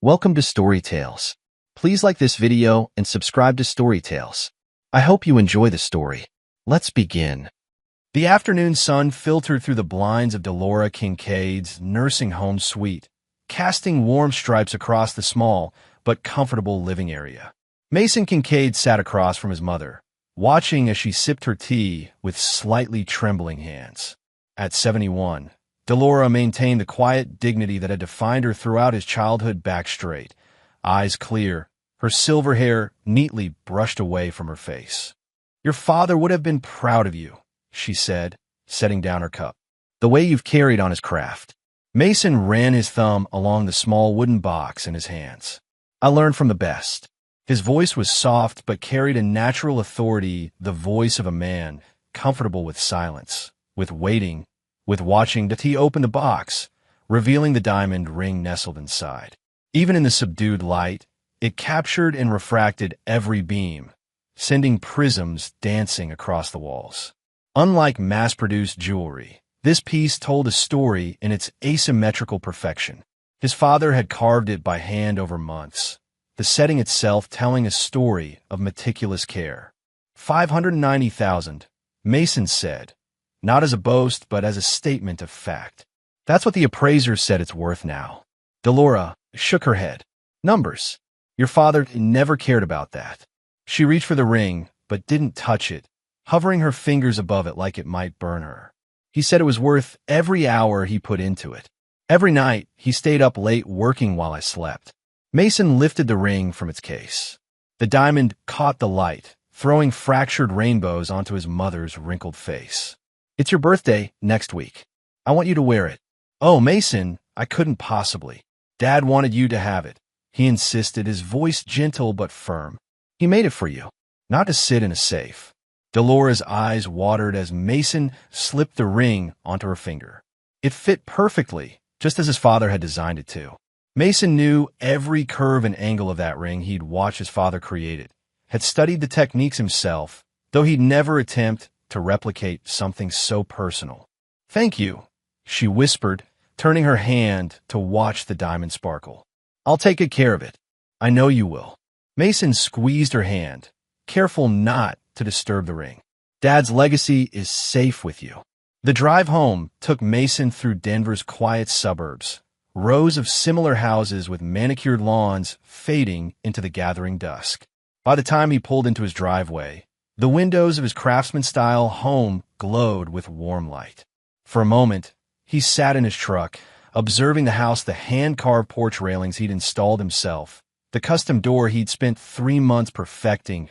Welcome to Story Tales. Please like this video and subscribe to Story Tales. I hope you enjoy the story. Let's begin. The afternoon sun filtered through the blinds of Delora Kincaid's nursing home suite, casting warm stripes across the small but comfortable living area. Mason Kincaid sat across from his mother, watching as she sipped her tea with slightly trembling hands. At 71, Delora maintained the quiet dignity that had defined her throughout his childhood, back straight, eyes clear, her silver hair neatly brushed away from her face. "Your father would have been proud of you," she said, setting down her cup. "The way you've carried on his craft." Mason ran his thumb along the small wooden box in his hands. "I learned from the best." His voice was soft but carried a natural authority, the voice of a man comfortable with silence, with waiting, with watching. He opened the box, revealing the diamond ring nestled inside. Even in the subdued light, it captured and refracted every beam, sending prisms dancing across the walls. Unlike mass-produced jewelry, this piece told a story in its asymmetrical perfection. His father had carved it by hand over months, the setting itself telling a story of meticulous care. 590,000, Mason said, not as a boast, but as a statement of fact. That's what the appraiser said it's worth now. Delora shook her head. Numbers. Your father never cared about that. She reached for the ring, but didn't touch it, hovering her fingers above it like it might burn her. He said it was worth every hour he put into it. Every night, he stayed up late working while I slept. Mason lifted the ring from its case. The diamond caught the light, throwing fractured rainbows onto his mother's wrinkled face. "It's your birthday next week. I want you to wear it." "Oh, Mason, I couldn't possibly. Dad wanted you to have it," he insisted, his voice gentle but firm. "He made it for you, not to sit in a safe." Delora's eyes watered as Mason slipped the ring onto her finger. It fit perfectly, just as his father had designed it to. Mason knew every curve and angle of that ring. He'd watched his father create it, had studied the techniques himself, though he'd never attempt to replicate something so personal. "Thank you," she whispered, turning her hand to watch the diamond sparkle. "I'll take good care of it. I know you will." Mason squeezed her hand, careful not to disturb the ring. "Dad's legacy is safe with you." The drive home took Mason through Denver's quiet suburbs, rows of similar houses with manicured lawns fading into the gathering dusk. By the time he pulled into his driveway, the windows of his craftsman-style home glowed with warm light. For a moment, he sat in his truck, observing the house, the hand-carved porch railings he'd installed himself, the custom door he'd spent 3 months perfecting.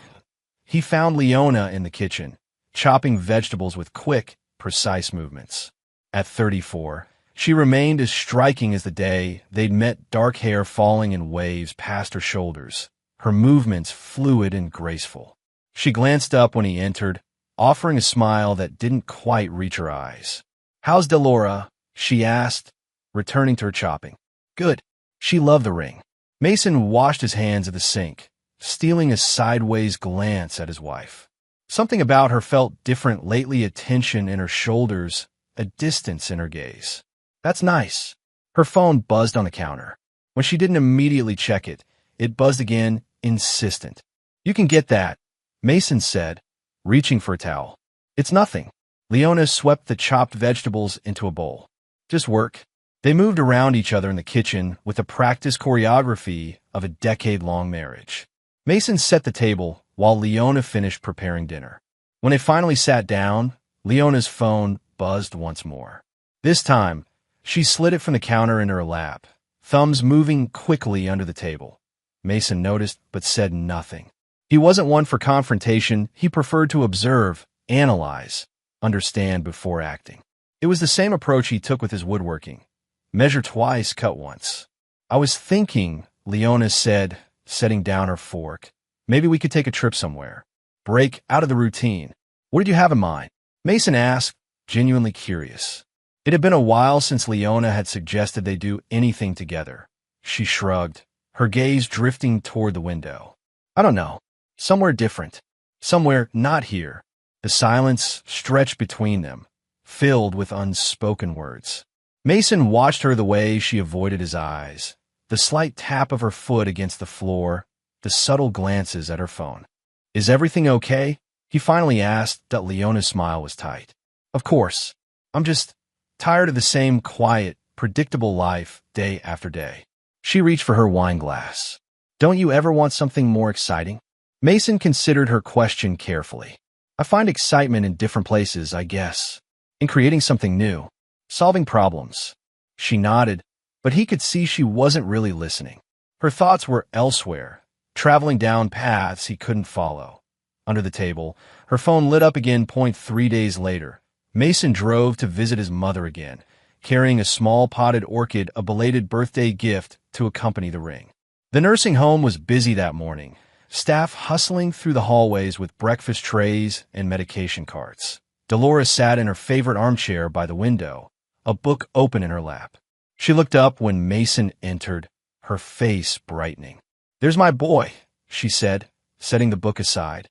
He found Leona in the kitchen, chopping vegetables with quick, precise movements. At 34, she remained as striking as the day they'd met, dark hair falling in waves past her shoulders, her movements fluid and graceful. She glanced up when he entered, offering a smile that didn't quite reach her eyes. "How's Delora?" she asked, returning to her chopping. "Good." She loved the ring. Mason washed his hands at the sink, stealing a sideways glance at his wife. Something about her felt different lately, a tension in her shoulders, a distance in her gaze. "That's nice." Her phone buzzed on the counter. When she didn't immediately check it, it buzzed again, insistent. "You can get that," Mason said, reaching for a towel. "It's nothing." Leona swept the chopped vegetables into a bowl. "Just work." They moved around each other in the kitchen with the practiced choreography of a decade-long marriage. Mason set the table while Leona finished preparing dinner. When they finally sat down, Leona's phone buzzed once more. This time, she slid it from the counter into her lap, thumbs moving quickly under the table. Mason noticed but said nothing. He wasn't one for confrontation. He preferred to observe, analyze, understand before acting. It was the same approach he took with his woodworking. Measure twice, cut once. "I was thinking," Leona said, setting down her fork, "maybe we could take a trip somewhere. Break out of the routine." "What did you have in mind?" Mason asked, genuinely curious. It had been a while since Leona had suggested they do anything together. She shrugged, her gaze drifting toward the window. "I don't know. Somewhere different. Somewhere not here." The silence stretched between them, filled with unspoken words. Mason watched her the way she avoided his eyes, The slight tap of her foot against the floor, the subtle glances at her phone. Is everything okay? He finally asked. Leona's smile was tight. Of course. I'm just tired of the same quiet, predictable life day after day. She reached for her wine glass. Don't you ever want something more exciting? Mason considered her question carefully. I find excitement in different places, I guess. In creating something new. Solving problems. She nodded, but he could see she wasn't really listening. Her thoughts were elsewhere, traveling down paths he couldn't follow. Under the table, her phone lit up again. 3 days later, Mason drove to visit his mother again, carrying a small potted orchid, a belated birthday gift, to accompany the ring. The nursing home was busy that morning, staff hustling through the hallways with breakfast trays and medication carts. Dolores sat in her favorite armchair by the window, a book open in her lap. She looked up when Mason entered, her face brightening. There's my boy, she said, setting the book aside.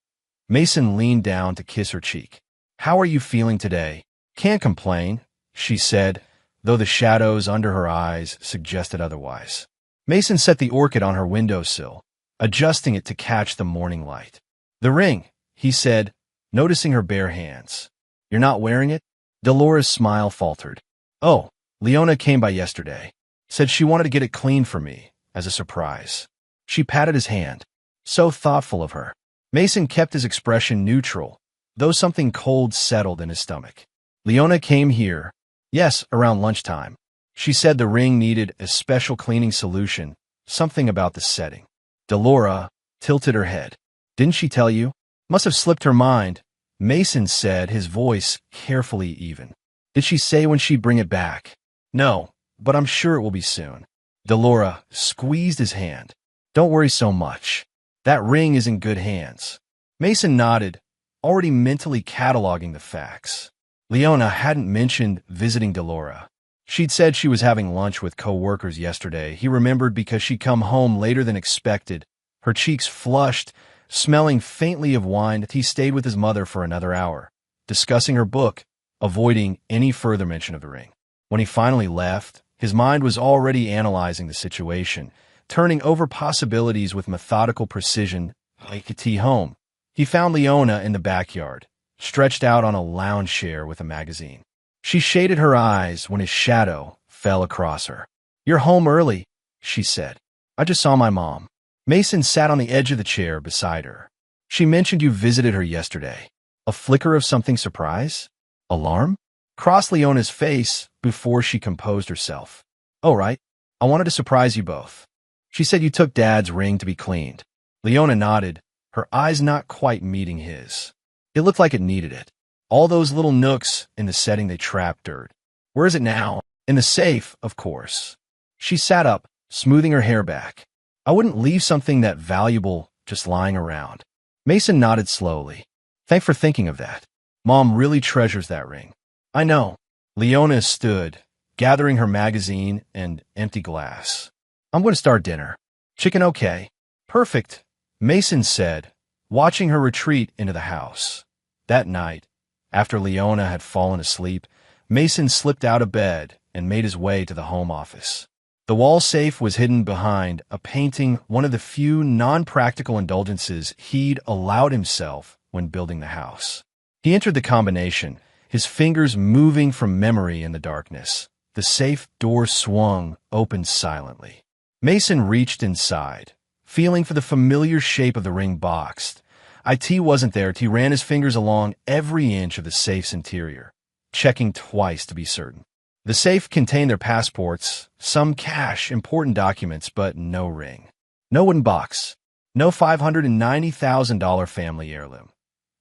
Mason leaned down to kiss her cheek. How are you feeling today? Can't complain, she said, though the shadows under her eyes suggested otherwise. Mason set the orchid on her windowsill, adjusting it to catch the morning light. The ring, he said, noticing her bare hands. You're not wearing it? Dolores' smile faltered. Oh, Leona came by yesterday. Said she wanted to get it cleaned for me, as a surprise. She patted his hand. So thoughtful of her. Mason kept his expression neutral, though something cold settled in his stomach. Leona came here. Yes, around lunchtime. She said the ring needed a special cleaning solution, something about the setting. Delora tilted her head. Didn't she tell you? Must have slipped her mind, Mason said, his voice carefully even. Did she say when she'd bring it back? No, but I'm sure it will be soon. Delora squeezed his hand. Don't worry so much. That ring is in good hands. Mason nodded, already mentally cataloging the facts. Leona hadn't mentioned visiting Delora. She'd said she was having lunch with co-workers yesterday. He remembered because she'd come home later than expected, her cheeks flushed, smelling faintly of wine. He stayed with his mother for another hour, discussing her book, avoiding any further mention of the ring. When he finally left, his mind was already analyzing the situation, turning over possibilities with methodical precision. Like a tea home. He found Leona in the backyard, stretched out on a lounge chair with a magazine. She shaded her eyes when his shadow fell across her. You're home early, she said. I just saw my mom. Mason sat on the edge of the chair beside her. She mentioned you visited her yesterday. A flicker of something surprise? Alarm? Crossed Leona's face before she composed herself. Oh, right. I wanted to surprise you both. She said you took Dad's ring to be cleaned. Leona nodded, her eyes not quite meeting his. It looked like it needed it. All those little nooks in the setting they trapped dirt. Where is it now? In the safe, of course. She sat up, smoothing her hair back. I wouldn't leave something that valuable just lying around. Mason nodded slowly. Thanks for thinking of that. Mom really treasures that ring. I know. Leona stood, gathering her magazine and empty glass. I'm going to start dinner. Chicken okay? Perfect, Mason said, watching her retreat into the house. That night, after Leona had fallen asleep, Mason slipped out of bed and made his way to the home office. The wall safe was hidden behind a painting, one of the few non-practical indulgences he'd allowed himself when building the house. He entered the combination, his fingers moving from memory in the darkness. The safe door swung open silently. Mason reached inside, feeling for the familiar shape of the ring boxed. IT wasn't there. He ran his fingers along every inch of the safe's interior, checking twice to be certain. The safe contained their passports, some cash, important documents, but no ring. No wooden box. No $590,000 family heirloom.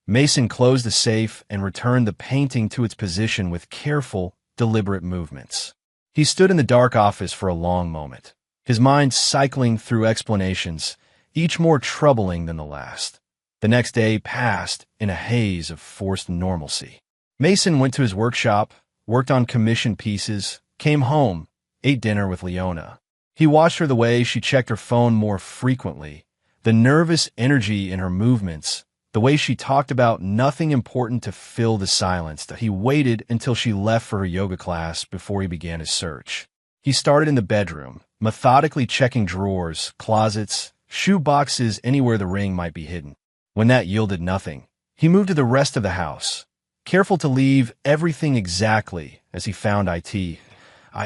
Mason closed the safe and returned the painting to its position with careful, deliberate movements. He stood in the dark office for a long moment, his mind cycling through explanations, each more troubling than the last. The next day passed in a haze of forced normalcy. Mason went to his workshop, worked on commissioned pieces, came home, ate dinner with Leona. He watched her the way she checked her phone more frequently, the nervous energy in her movements, the way she talked about nothing important to fill the silence. He waited until she left for her yoga class before he began his search. He started in the bedroom, methodically checking drawers, closets, shoe boxes, anywhere the ring might be hidden. When that yielded nothing, he moved to the rest of the house, careful to leave everything exactly as he found it.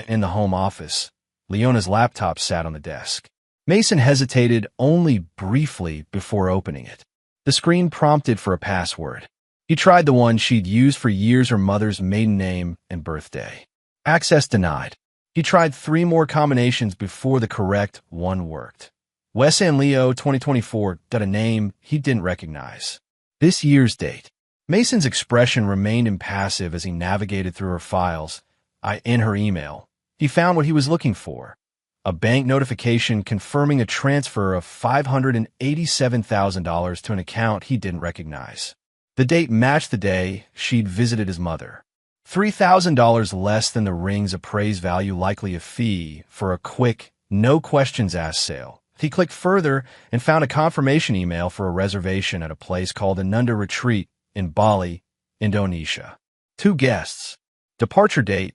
In the home office, Leona's laptop sat on the desk. Mason hesitated only briefly before opening it. The screen prompted for a password. He tried the one she'd used for years, her mother's maiden name and birthday. Access denied. He tried 3 more combinations before the correct one worked. Wes and Leo 2024 got a name he didn't recognize. This year's date. Mason's expression remained impassive as he navigated through her files. In her email, he found what he was looking for. A bank notification confirming a transfer of $587,000 to an account he didn't recognize. The date matched the day she'd visited his mother. $3,000 less than the ring's appraised value, likely a fee for a quick, no-questions-asked sale. He clicked further and found a confirmation email for a reservation at a place called Ananda Retreat in Bali, Indonesia. 2 guests. Departure date,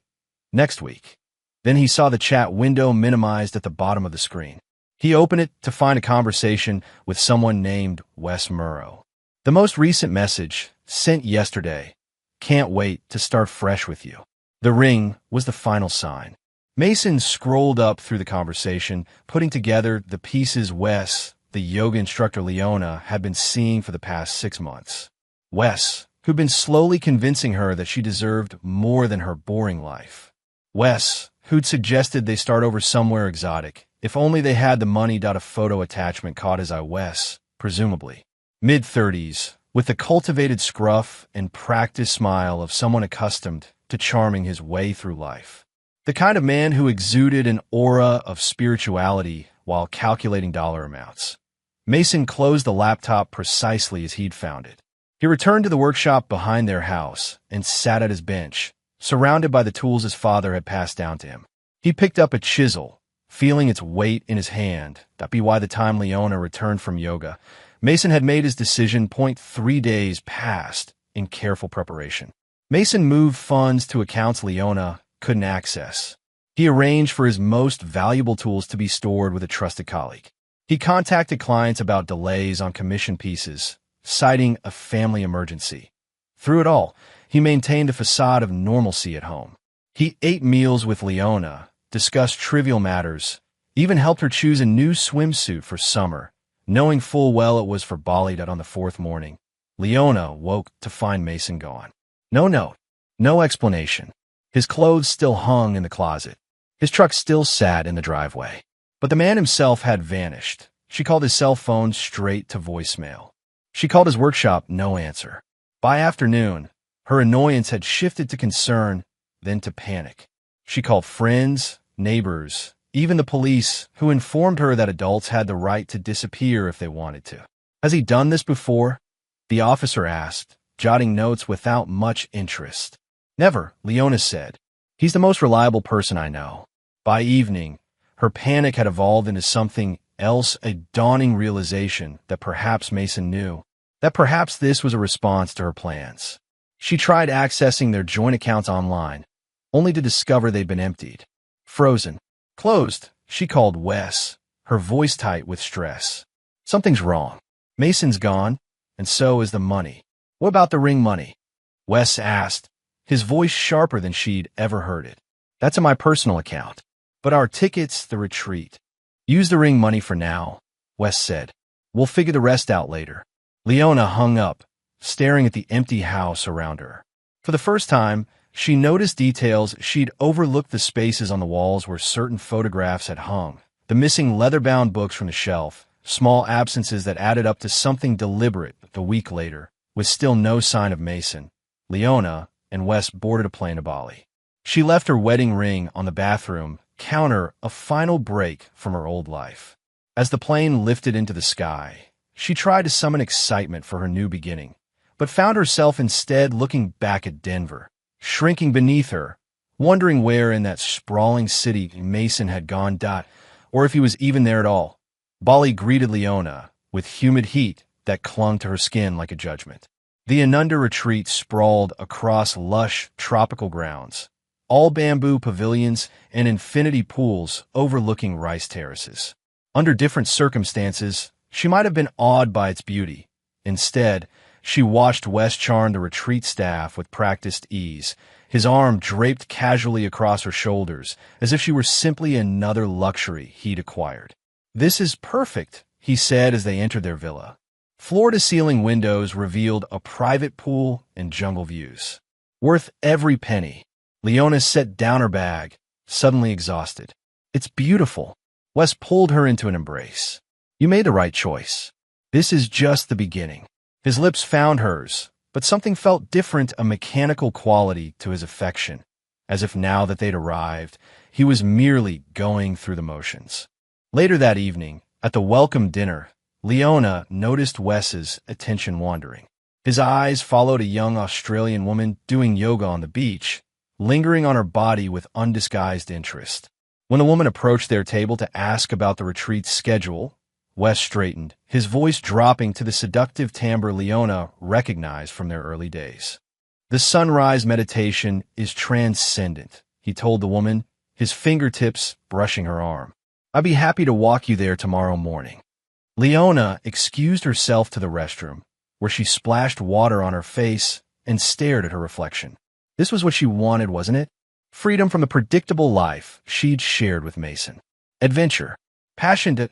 next week. Then he saw the chat window minimized at the bottom of the screen. He opened it to find a conversation with someone named Wes Murrow. The most recent message, sent yesterday. Can't wait to start fresh with you. The ring was the final sign. Mason scrolled up through the conversation, putting together the pieces. Wes, the yoga instructor Leona, had been seeing for the past 6 months. Wes, who'd been slowly convincing her that she deserved more than her boring life. Wes, who'd suggested they start over somewhere exotic, if only they had the money. A photo attachment caught his eye. Wes, presumably mid-30s, with the cultivated scruff and practiced smile of someone accustomed to charming his way through life. The kind of man who exuded an aura of spirituality while calculating dollar amounts. Mason closed the laptop precisely as he'd found it. He returned to the workshop behind their house and sat at his bench, surrounded by the tools his father had passed down to him. He picked up a chisel, feeling its weight in his hand. By the time Leona returned from yoga, Mason had made his decision. 3 days passed in careful preparation. Mason moved funds to accounts Leona couldn't access. He arranged for his most valuable tools to be stored with a trusted colleague. He contacted clients about delays on commission pieces, citing a family emergency. Through it all, he maintained a facade of normalcy at home. He ate meals with Leona, discussed trivial matters, even helped her choose a new swimsuit for summer, knowing full well it was for Bali. On the 4th morning, Leona woke to find Mason gone. No note, no explanation. His clothes still hung in the closet. His truck still sat in the driveway. But the man himself had vanished. She called his cell phone straight to voicemail. She called his workshop, no answer. By afternoon, her annoyance had shifted to concern, then to panic. She called friends, neighbors, even the police, who informed her that adults had the right to disappear if they wanted to. Has he done this before? The officer asked, jotting notes without much interest. Never, Leona said. He's the most reliable person I know. By evening, her panic had evolved into something else, a dawning realization that perhaps Mason knew, that perhaps this was a response to her plans. She tried accessing their joint accounts online, only to discover they'd been emptied. Frozen. Closed, she called Wes, her voice tight with stress. Something's wrong. Mason's gone, and so is the money. What about the ring money? Wes asked, his voice sharper than she'd ever heard it. That's in my personal account. But our tickets, the retreat. Use the ring money for now, Wes said. We'll figure the rest out later. Leona hung up, staring at the empty house around her. For the first time, she noticed details. She'd overlooked the spaces on the walls where certain photographs had hung, the missing leather-bound books from the shelf, small absences that added up to something deliberate. A week later, with still no sign of Mason, Leona and Wes boarded a plane to Bali. She left her wedding ring on the bathroom counter, a final break from her old life. As the plane lifted into the sky, she tried to summon excitement for her new beginning, but found herself instead looking back at Denver, shrinking beneath her, wondering where in that sprawling city Mason had gone, or if he was even there at all. Bali greeted Leona with humid heat that clung to her skin like a judgment. The Ananda retreat sprawled across lush, tropical grounds, all bamboo pavilions and infinity pools overlooking rice terraces. Under different circumstances, she might have been awed by its beauty. Instead, she watched Wes charm the retreat staff with practiced ease, his arm draped casually across her shoulders, as if she were simply another luxury he'd acquired. "This is perfect," he said as they entered their villa. Floor-to-ceiling windows revealed a private pool and jungle views. Worth every penny. Leona set down her bag, suddenly exhausted. "It's beautiful." Wes pulled her into an embrace. "You made the right choice. This is just the beginning." His lips found hers, but something felt different, a mechanical quality to his affection, as if now that they'd arrived, he was merely going through the motions. Later that evening, at the welcome dinner, Leona noticed Wes's attention wandering. His eyes followed a young Australian woman doing yoga on the beach, lingering on her body with undisguised interest. When the woman approached their table to ask about the retreat's schedule, Wes straightened, his voice dropping to the seductive timbre Leona recognized from their early days. "The sunrise meditation is transcendent," he told the woman, his fingertips brushing her arm. "I'd be happy to walk you there tomorrow morning." Leona excused herself to the restroom, where she splashed water on her face and stared at her reflection. This was what she wanted, wasn't it? Freedom from the predictable life she'd shared with Mason. Adventure. Passion.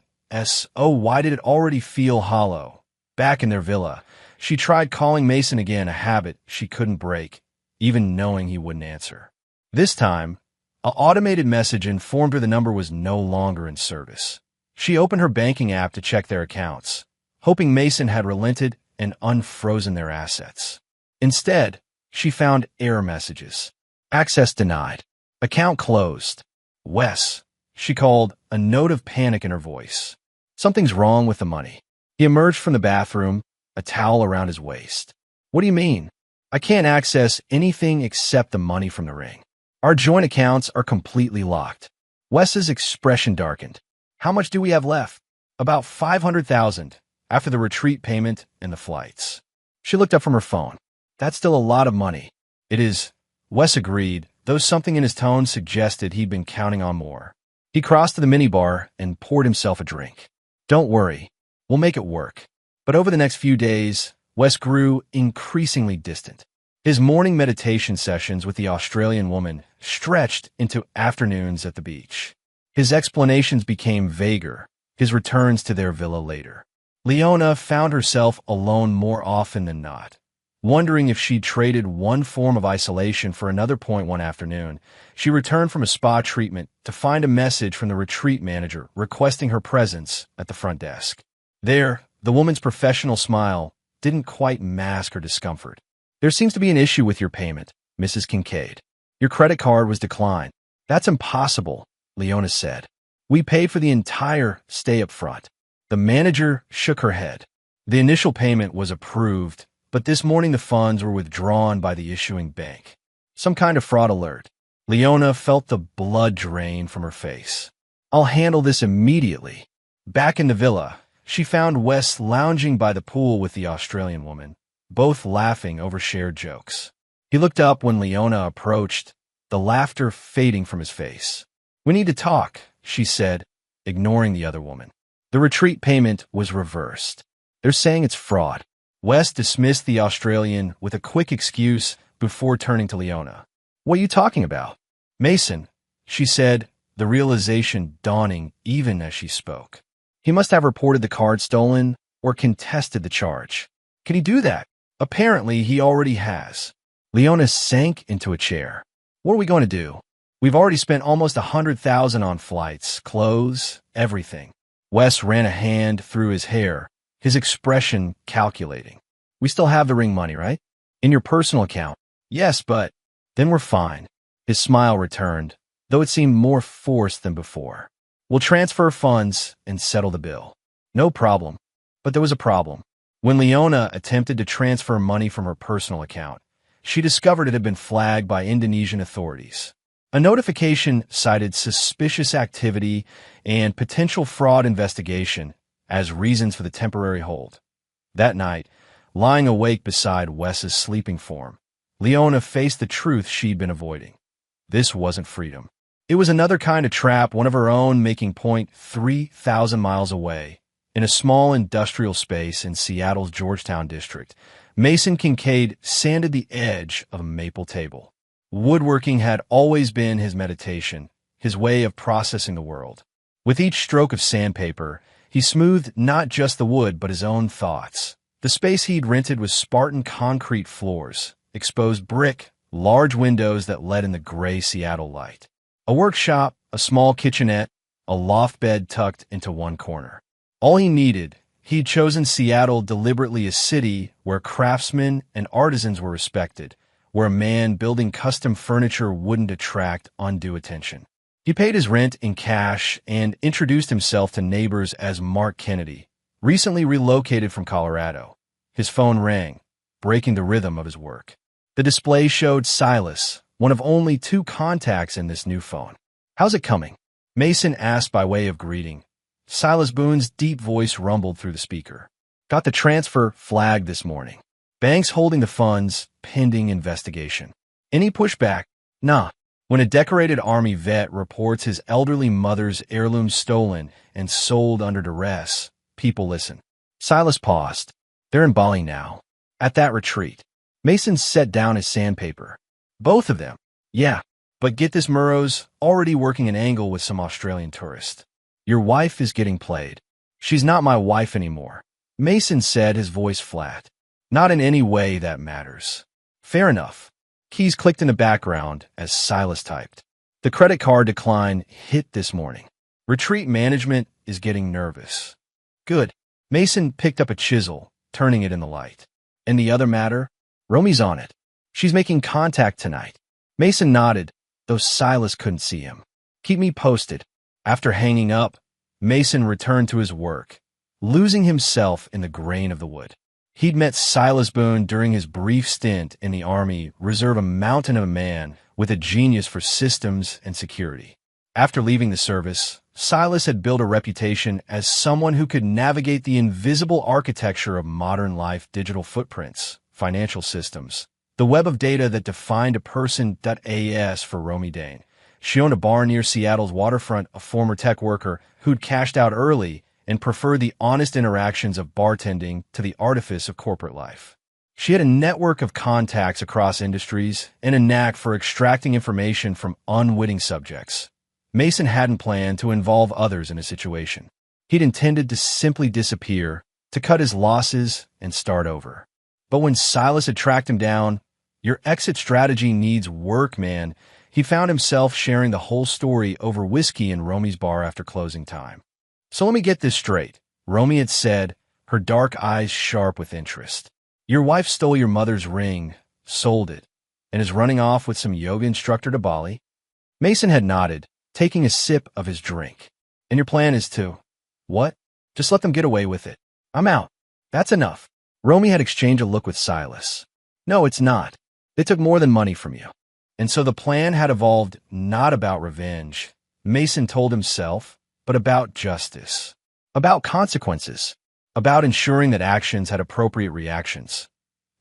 Oh, why did it already feel hollow? Back in their villa, she tried calling Mason again, a habit she couldn't break, even knowing he wouldn't answer. This time, an automated message informed her the number was no longer in service. She opened her banking app to check their accounts, hoping Mason had relented and unfrozen their assets. Instead, she found error messages. Access denied. Account closed. "Wes," she called, a note of panic in her voice. "Something's wrong with the money." He emerged from the bathroom, a towel around his waist. "What do you mean? I can't access anything except the money from the ring. Our joint accounts are completely locked." Wes's expression darkened. "How much do we have left?" "About 500,000, after the retreat payment and the flights." She looked up from her phone. "That's still a lot of money." "It is," Wes agreed, though something in his tone suggested he'd been counting on more. He crossed to the minibar and poured himself a drink. "Don't worry, we'll make it work." But over the next few days, Wes grew increasingly distant. His morning meditation sessions with the Australian woman stretched into afternoons at the beach. His explanations became vaguer, his returns to their villa later. Leona found herself alone more often than not. Wondering if she'd traded one form of isolation for another. One afternoon, she returned from a spa treatment to find a message from the retreat manager requesting her presence at the front desk. There, the woman's professional smile didn't quite mask her discomfort. "There seems to be an issue with your payment, Mrs. Kincaid. Your credit card was declined." "That's impossible," Leona said. "We paid for the entire stay up front." The manager shook her head. "The initial payment was approved, but this morning the funds were withdrawn by the issuing bank. Some kind of fraud alert." Leona felt the blood drain from her face. "I'll handle this immediately." Back in the villa, she found Wes lounging by the pool with the Australian woman, both laughing over shared jokes. He looked up when Leona approached, the laughter fading from his face. "We need to talk," she said, ignoring the other woman. "The retreat payment was reversed. They're saying it's fraud." Wes dismissed the Australian with a quick excuse before turning to Leona. "What are you talking about?" "Mason," she said, the realization dawning even as she spoke. "He must have reported the card stolen or contested the charge." "Can he do that?" "Apparently, he already has." Leona sank into a chair. "What are we going to do? We've already spent almost 100,000 on flights, clothes, everything." Wes ran a hand through his hair, his expression calculating. "We still have the ring money, right? In your personal account." "Yes, but..." "Then we're fine." His smile returned, though it seemed more forced than before. "We'll transfer funds and settle the bill." "No problem." But there was a problem. When Leona attempted to transfer money from her personal account, she discovered it had been flagged by Indonesian authorities. A notification cited suspicious activity and potential fraud investigation as reasons for the temporary hold. That night, lying awake beside Wes's sleeping form, Leona faced the truth she'd been avoiding. This wasn't freedom. It was another kind of trap, one of her own, making point 3,000 miles away. In a small industrial space in Seattle's Georgetown district, Mason Kincaid sanded the edge of a maple table. Woodworking had always been his meditation, his way of processing the world. With each stroke of sandpaper, he smoothed not just the wood but his own thoughts. The space he'd rented was Spartan concrete floors, exposed brick, large windows that let in the gray Seattle light. A workshop, a small kitchenette, a loft bed tucked into one corner. All he needed, he'd chosen Seattle deliberately, a city where craftsmen and artisans were respected, where a man building custom furniture wouldn't attract undue attention. He paid his rent in cash and introduced himself to neighbors as Mark Kennedy, recently relocated from Colorado. His phone rang, breaking the rhythm of his work. The display showed Silas, one of only 2 contacts in this new phone. "How's it coming?" Mason asked by way of greeting. Silas Boone's deep voice rumbled through the speaker. "Got the transfer flagged this morning. Bank's holding the funds, pending investigation. Any pushback? Nah." When a decorated Army vet reports his elderly mother's heirloom stolen and sold under duress, people listen. Silas paused. "They're in Bali now. At that retreat." Mason set down his sandpaper. "Both of them?" "Yeah. But get this, Murrow's already working an angle with some Australian tourist. Your wife is getting played." "She's not my wife anymore," Mason said, his voice flat. "Not in any way that matters." "Fair enough." Keys clicked in the background as Silas typed. "The credit card decline hit this morning. Retreat management is getting nervous." "Good." Mason picked up a chisel, turning it in the light. "And the other matter? Romy's on it. She's making contact tonight." Mason nodded, though Silas couldn't see him. "Keep me posted." After hanging up, Mason returned to his work, losing himself in the grain of the wood. He'd met Silas Boone during his brief stint in the Army Reserve, a mountain of a man with a genius for systems and security. After leaving the service, Silas had built a reputation as someone who could navigate the invisible architecture of modern life, digital footprints, financial systems, the web of data that defined a person. As for Romy Dane, she owned a bar near Seattle's waterfront, a former tech worker who'd cashed out early and preferred the honest interactions of bartending to the artifice of corporate life. She had a network of contacts across industries and a knack for extracting information from unwitting subjects. Mason hadn't planned to involve others in a situation. He'd intended to simply disappear, to cut his losses and start over. But when Silas had tracked him down, "Your exit strategy needs work, man," he found himself sharing the whole story over whiskey in Romy's bar after closing time. "So let me get this straight," Romy had said, her dark eyes sharp with interest. "Your wife stole your mother's ring, sold it, and is running off with some yoga instructor to Bali?" Mason had nodded, taking a sip of his drink. "And your plan is to—" "What?" "Just let them get away with it. I'm out. That's enough." Romy had exchanged a look with Silas. "No, it's not. They took more than money from you." And so the plan had evolved not about revenge, Mason told himself, but about justice, about consequences, about ensuring that actions had appropriate reactions.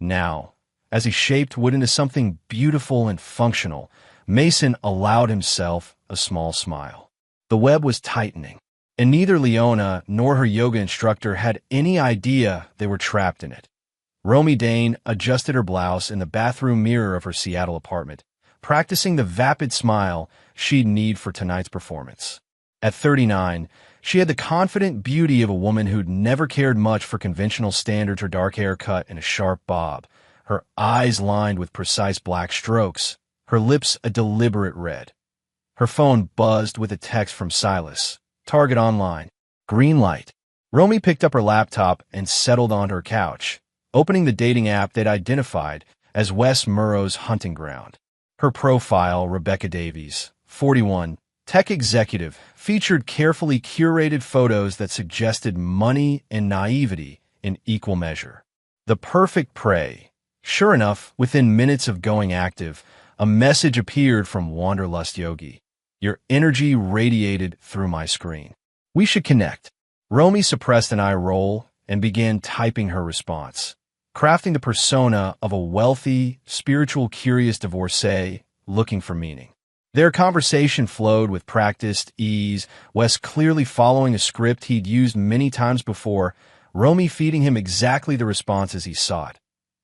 Now, as he shaped wood into something beautiful and functional, Mason allowed himself a small smile. The web was tightening, and neither Leona nor her yoga instructor had any idea they were trapped in it. Romy Dane adjusted her blouse in the bathroom mirror of her Seattle apartment, practicing the vapid smile she'd need for tonight's performance. At 39, she had the confident beauty of a woman who'd never cared much for conventional standards, her dark hair cut in a sharp bob, her eyes lined with precise black strokes, her lips a deliberate red. Her phone buzzed with a text from Silas. "Target online. Green light." Romy picked up her laptop and settled onto her couch, opening the dating app they'd identified as Wes Murrow's hunting ground. Her profile, Rebecca Davies, 41, tech executive, featured carefully curated photos that suggested money and naivety in equal measure. The perfect prey. Sure enough, within minutes of going active, a message appeared from Wanderlust Yogi. "Your energy radiated through my screen. We should connect." Romy suppressed an eye roll and began typing her response, crafting the persona of a wealthy, spiritual, curious divorcee looking for meaning. Their conversation flowed with practiced ease, Wes clearly following a script he'd used many times before, Romy feeding him exactly the responses he sought.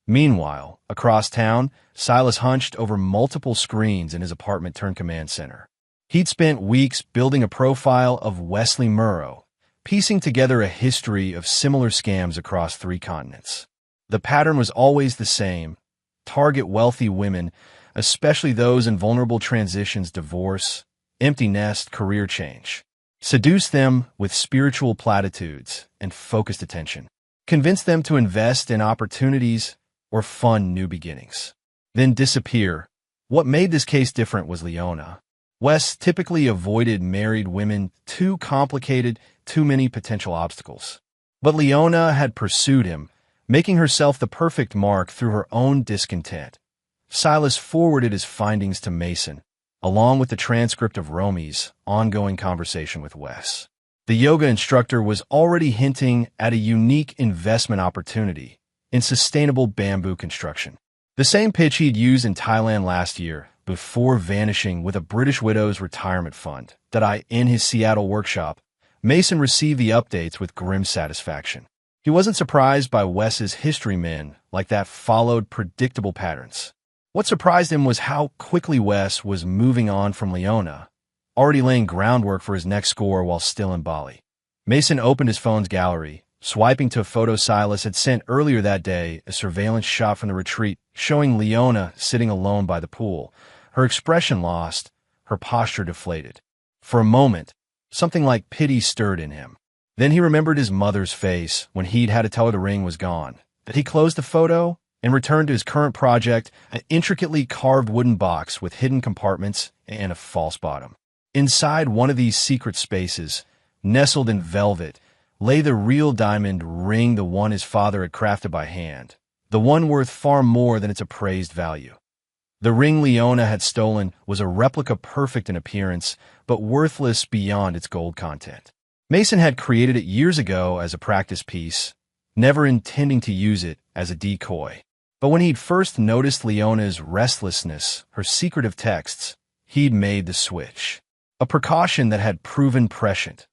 Meanwhile, across town, Silas hunched over multiple screens in his apartment-turned-command center. He'd spent weeks building a profile of Wesley Murrow, piecing together a history of similar scams across 3 continents. The pattern was always the same: target wealthy women, especially those in vulnerable transitions, divorce, empty nest, career change. Seduce them with spiritual platitudes and focused attention. Convince them to invest in opportunities or fund new beginnings. Then disappear. What made this case different was Leona. Wes typically avoided married women, too complicated, too many potential obstacles. But Leona had pursued him, making herself the perfect mark through her own discontent. Silas forwarded his findings to Mason, along with the transcript of Romy's ongoing conversation with Wes. The yoga instructor was already hinting at a unique investment opportunity in sustainable bamboo construction. The same pitch he'd used in Thailand last year, before vanishing with a British widow's retirement fund. In his Seattle workshop, Mason received the updates with grim satisfaction. He wasn't surprised by Wes's history men like that followed predictable patterns. What surprised him was how quickly Wes was moving on from Leona, already laying groundwork for his next score while still in Bali. Mason opened his phone's gallery, swiping to a photo Silas had sent earlier that day, a surveillance shot from the retreat showing Leona sitting alone by the pool, her expression lost, her posture deflated. For a moment, something like pity stirred in him. Then he remembered his mother's face when he'd had to tell her the ring was gone. That he closed the photo and returned to his current project, an intricately carved wooden box with hidden compartments and a false bottom. Inside one of these secret spaces, nestled in velvet, lay the real diamond ring, the one his father had crafted by hand, the one worth far more than its appraised value. The ring Leona had stolen was a replica perfect in appearance, but worthless beyond its gold content. Mason had created it years ago as a practice piece, never intending to use it as a decoy. But when he'd first noticed Leona's restlessness, her secretive texts, he'd made the switch. A precaution that had proven prescient.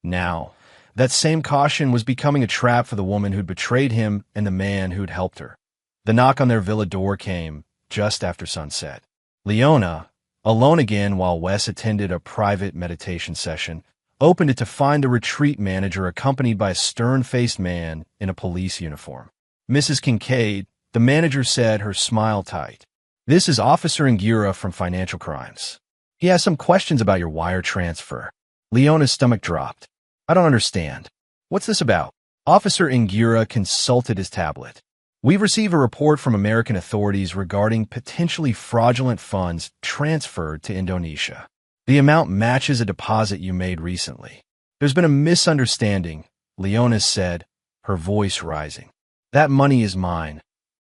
Now, that same caution was becoming a trap for the woman who'd betrayed him and the man who'd helped her. The knock on their villa door came just after sunset. Leona, alone again while Wes attended a private meditation session, opened it to find the retreat manager accompanied by a stern-faced man in a police uniform. "Mrs. Kincaid," the manager said, her smile tight. "This is Officer Ngira from Financial Crimes. He has some questions about your wire transfer." Leona's stomach dropped. "I don't understand. What's this about?" Officer Ngira consulted his tablet. "We've received a report from American authorities regarding potentially fraudulent funds transferred to Indonesia. The amount matches a deposit you made recently. There's been a misunderstanding," Leona said, her voice rising. "That money is mine.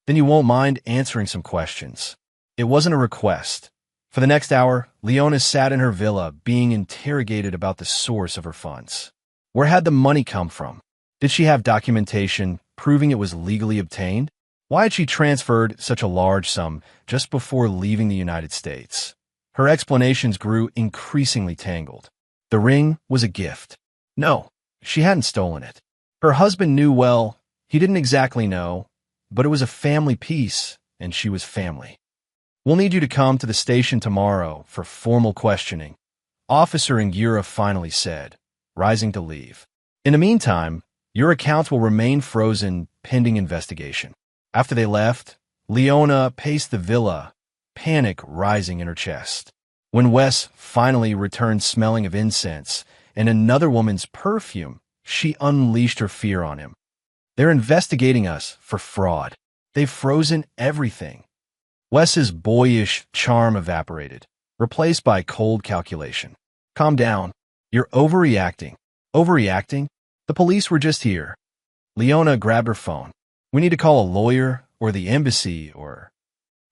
Then you won't mind answering some questions." It wasn't a request. For the next hour, Leona sat in her villa being interrogated about the source of her funds. Where had the money come from? Did she have documentation proving it was legally obtained? Why had she transferred such a large sum just before leaving the United States? Her explanations grew increasingly tangled. The ring was a gift. No, she hadn't stolen it. Her husband knew well. He didn't exactly know, but it was a family piece, and she was family. "We'll need you to come to the station tomorrow for formal questioning," Officer Ngira finally said, rising to leave. "In the meantime, your account will remain frozen pending investigation." After they left, Leona paced the villa, panic rising in her chest. When Wes finally returned smelling of incense and another woman's perfume, she unleashed her fear on him. "They're investigating us for fraud. They've frozen everything." Wes's boyish charm evaporated, replaced by cold calculation. "Calm down. You're overreacting." "Overreacting? The police were just here." Leona grabbed her phone. "We need to call a lawyer or the embassy or—"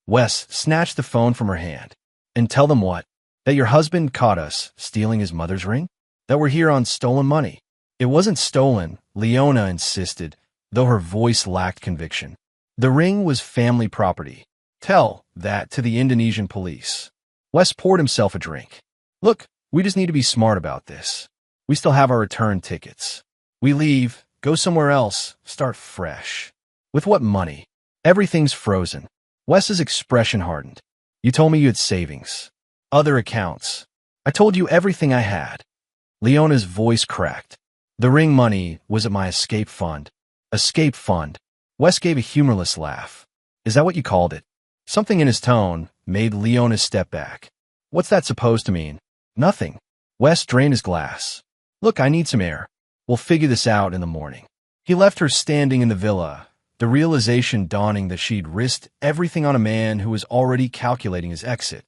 Wes snatched the phone from her hand. "And tell them what? That your husband caught us stealing his mother's ring? That we're here on stolen money?" "It wasn't stolen," Leona insisted, though her voice lacked conviction. "The ring was family property. Tell that to the Indonesian police." Wes poured himself a drink. Look, we just need to be smart about this. We still have our return tickets. We leave, go somewhere else, start fresh. With what money? Everything's frozen. Wes's expression hardened. You told me you had savings. Other accounts. I told you everything I had. Leona's voice cracked. The ring money was at my escape fund. Escape fund. Wes gave a humorless laugh. Is that what you called it? Something in his tone made Leona step back. What's that supposed to mean? Nothing. Wes drained his glass. Look, I need some air. We'll figure this out in the morning. He left her standing in the villa, the realization dawning that she'd risked everything on a man who was already calculating his exit.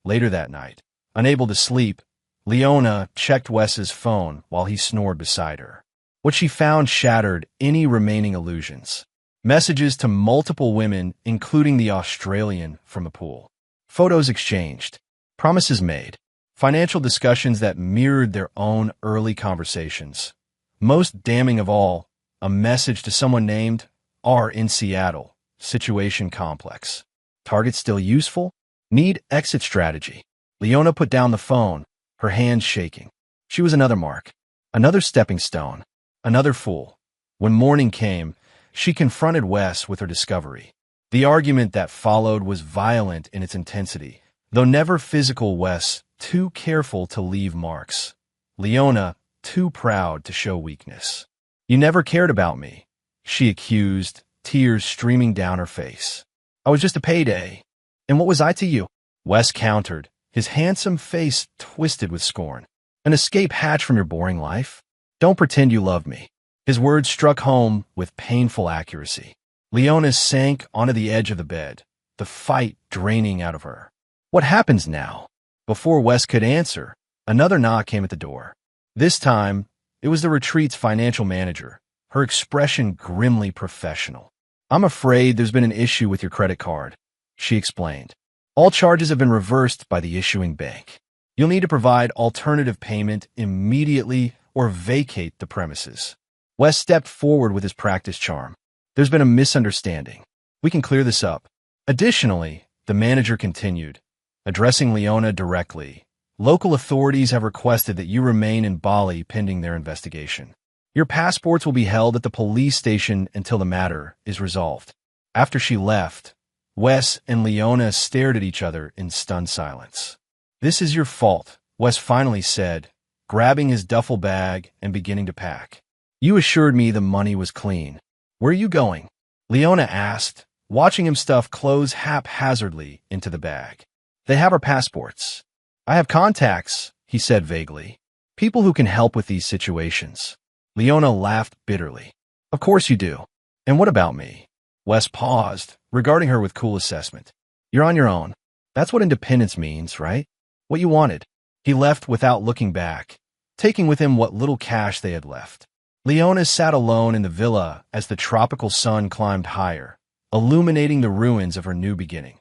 Later that night, unable to sleep, Leona checked Wes's phone while he snored beside her. What she found shattered any remaining illusions. Messages to multiple women, including the Australian from the pool. Photos exchanged. Promises made. Financial discussions that mirrored their own early conversations. Most damning of all, a message to someone named R in Seattle. Situation complex. Target still useful? Need exit strategy. Leona put down the phone, her hands shaking. She was another mark. Another stepping stone. Another fool. When morning came, she confronted Wes with her discovery. The argument that followed was violent in its intensity, though never physical. Wes, too careful to leave marks. Leona, too proud to show weakness. You never cared about me, she accused, tears streaming down her face. I was just a payday. And what was I to you? Wes countered, his handsome face twisted with scorn. An escape hatch from your boring life? Don't pretend you love me. His words struck home with painful accuracy. Leona sank onto the edge of the bed, the fight draining out of her. What happens now? Before Wes could answer, another knock came at the door. This time, it was the retreat's financial manager, her expression grimly professional. I'm afraid there's been an issue with your credit card, she explained. All charges have been reversed by the issuing bank. You'll need to provide alternative payment immediately or vacate the premises. Wes stepped forward with his practiced charm. There's been a misunderstanding. We can clear this up. Additionally, the manager continued, addressing Leona directly. Local authorities have requested that you remain in Bali pending their investigation. Your passports will be held at the police station until the matter is resolved. After she left, Wes and Leona stared at each other in stunned silence. This is your fault, Wes finally said, grabbing his duffel bag and beginning to pack. You assured me the money was clean. Where are you going? Leona asked, watching him stuff clothes haphazardly into the bag. They have our passports. I have contacts, he said vaguely. People who can help with these situations. Leona laughed bitterly. Of course you do. And what about me? Wes paused, regarding her with cool assessment. You're on your own. That's what independence means, right? What you wanted. He left without looking back, taking with him what little cash they had left. Leona sat alone in the villa as the tropical sun climbed higher, illuminating the ruins of her new beginning.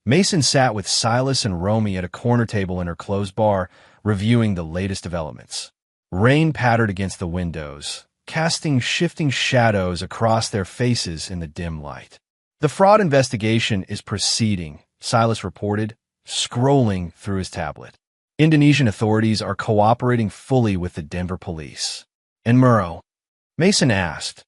Mason sat with Silas and Romy at a corner table in her closed bar, reviewing the latest developments. Rain pattered against the windows, casting shifting shadows across their faces in the dim light. The fraud investigation is proceeding, Silas reported, scrolling through his tablet. Indonesian authorities are cooperating fully with the Denver police. And Murrow? Mason asked.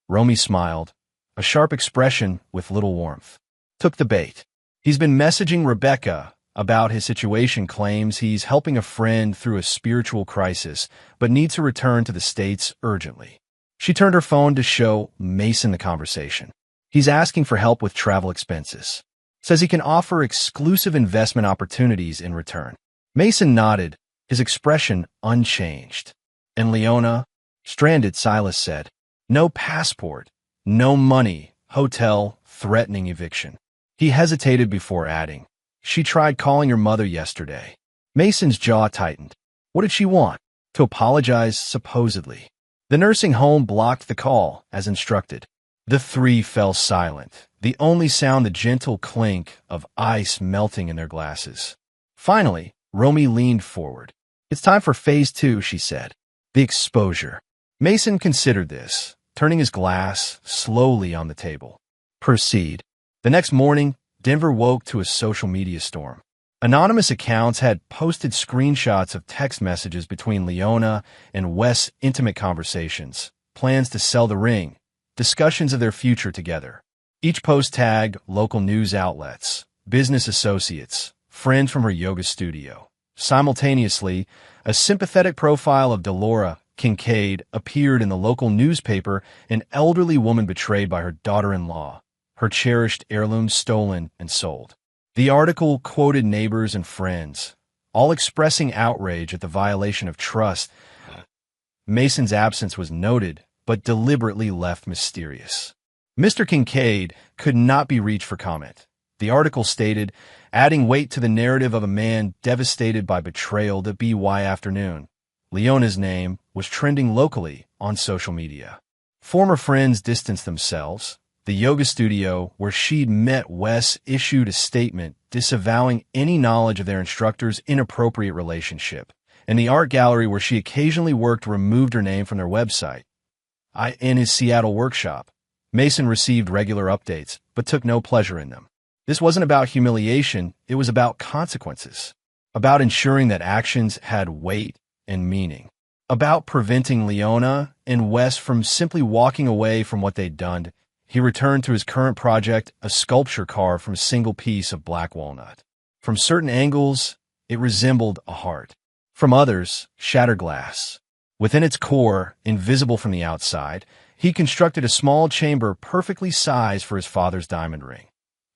Romy smiled, a sharp expression with little warmth. Took the bait. He's been messaging Rebecca about his situation, claims he's helping a friend through a spiritual crisis, but needs to return to the States urgently. She turned her phone to show Mason the conversation. He's asking for help with travel expenses. Says he can offer exclusive investment opportunities in return. Mason nodded, his expression unchanged. And Leona? Stranded, Silas said. No passport, no money, hotel, threatening eviction. He hesitated before adding, she tried calling your mother yesterday. Mason's jaw tightened. What did she want? To apologize, supposedly. The nursing home blocked the call, as instructed. The three fell silent, the only sound the gentle clink of ice melting in their glasses. Finally, Romy leaned forward. It's time for phase 2, she said. The exposure. Mason considered this, turning his glass slowly on the table. Proceed. The next morning, Denver woke to a social media storm. Anonymous accounts had posted screenshots of text messages between Leona and Wes' intimate conversations, plans to sell the ring, discussions of their future together. Each post tagged local news outlets, business associates, friends from her yoga studio. Simultaneously, a sympathetic profile of Delora Kincaid appeared in the local newspaper, an elderly woman betrayed by her daughter-in-law, her cherished heirloom stolen and sold. The article quoted neighbors and friends, all expressing outrage at the violation of trust. Mason's absence was noted, but deliberately left mysterious. Mr. Kincaid could not be reached for comment. The article stated, adding weight to the narrative of a man devastated by betrayal that BY afternoon. Leona's name was trending locally on social media. Former friends distanced themselves. The yoga studio where she'd met Wes issued a statement disavowing any knowledge of their instructor's inappropriate relationship, and the art gallery where she occasionally worked removed her name from their website. In his Seattle workshop, Mason received regular updates, but took no pleasure in them. This wasn't about humiliation, it was about consequences, about ensuring that actions had weight and meaning, about preventing Leona and Wes from simply walking away from what they'd done. He returned to his current project, a sculpture carved from a single piece of black walnut. From certain angles, it resembled a heart. From others, shattered glass. Within its core, invisible from the outside, he constructed a small chamber perfectly sized for his father's diamond ring.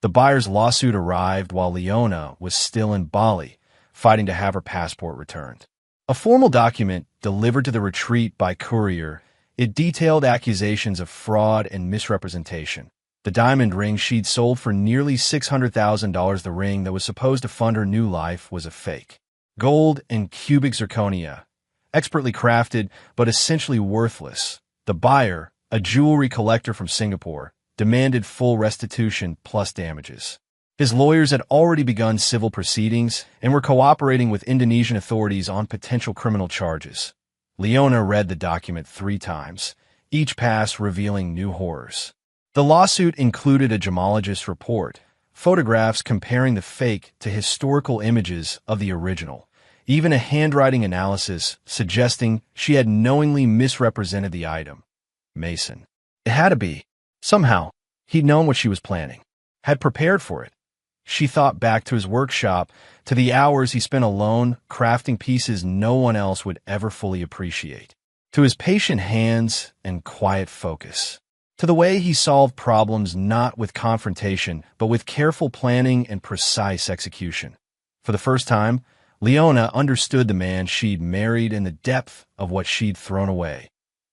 The buyer's lawsuit arrived while Leona was still in Bali, fighting to have her passport returned. A formal document delivered to the retreat by courier, it detailed accusations of fraud and misrepresentation. The diamond ring she'd sold for nearly $600,000, the ring that was supposed to fund her new life, was a fake. Gold and cubic zirconia, expertly crafted but essentially worthless. The buyer, a jewelry collector from Singapore, demanded full restitution plus damages. His lawyers had already begun civil proceedings and were cooperating with Indonesian authorities on potential criminal charges. Leona read the document 3 times, each pass revealing new horrors. The lawsuit included a gemologist's report, photographs comparing the fake to historical images of the original, even a handwriting analysis suggesting she had knowingly misrepresented the item. Mason. It had to be. Somehow, he'd known what she was planning, had prepared for it. She thought back to his workshop, to the hours he spent alone crafting pieces no one else would ever fully appreciate, to his patient hands and quiet focus, to the way he solved problems not with confrontation but with careful planning and precise execution. For the first time, Leona understood the man she'd married and the depth of what she'd thrown away.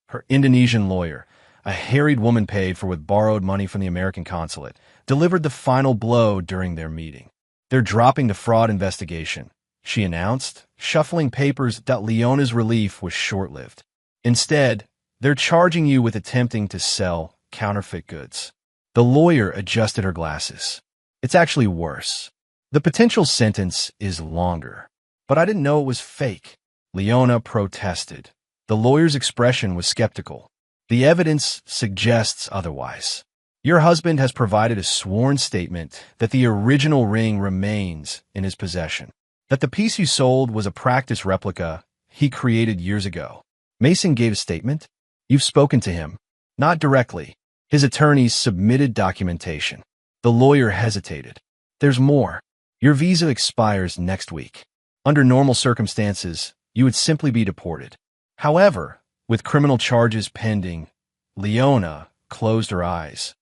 Her Indonesian lawyer, a harried woman paid for with borrowed money from the American consulate, delivered the final blow during their meeting. They're dropping the fraud investigation, she announced, shuffling papers. Leona's relief was short-lived. Instead, they're charging you with attempting to sell counterfeit goods. The lawyer adjusted her glasses. It's actually worse. The potential sentence is longer. But I didn't know it was fake. Leona protested. The lawyer's expression was skeptical. The evidence suggests otherwise. Your husband has provided a sworn statement that the original ring remains in his possession, that the piece you sold was a practice replica he created years ago. Mason gave a statement. You've spoken to him. Not directly. His attorneys submitted documentation. The lawyer hesitated. There's more. Your visa expires next week. Under normal circumstances, you would simply be deported. However, with criminal charges pending, Leona closed her eyes.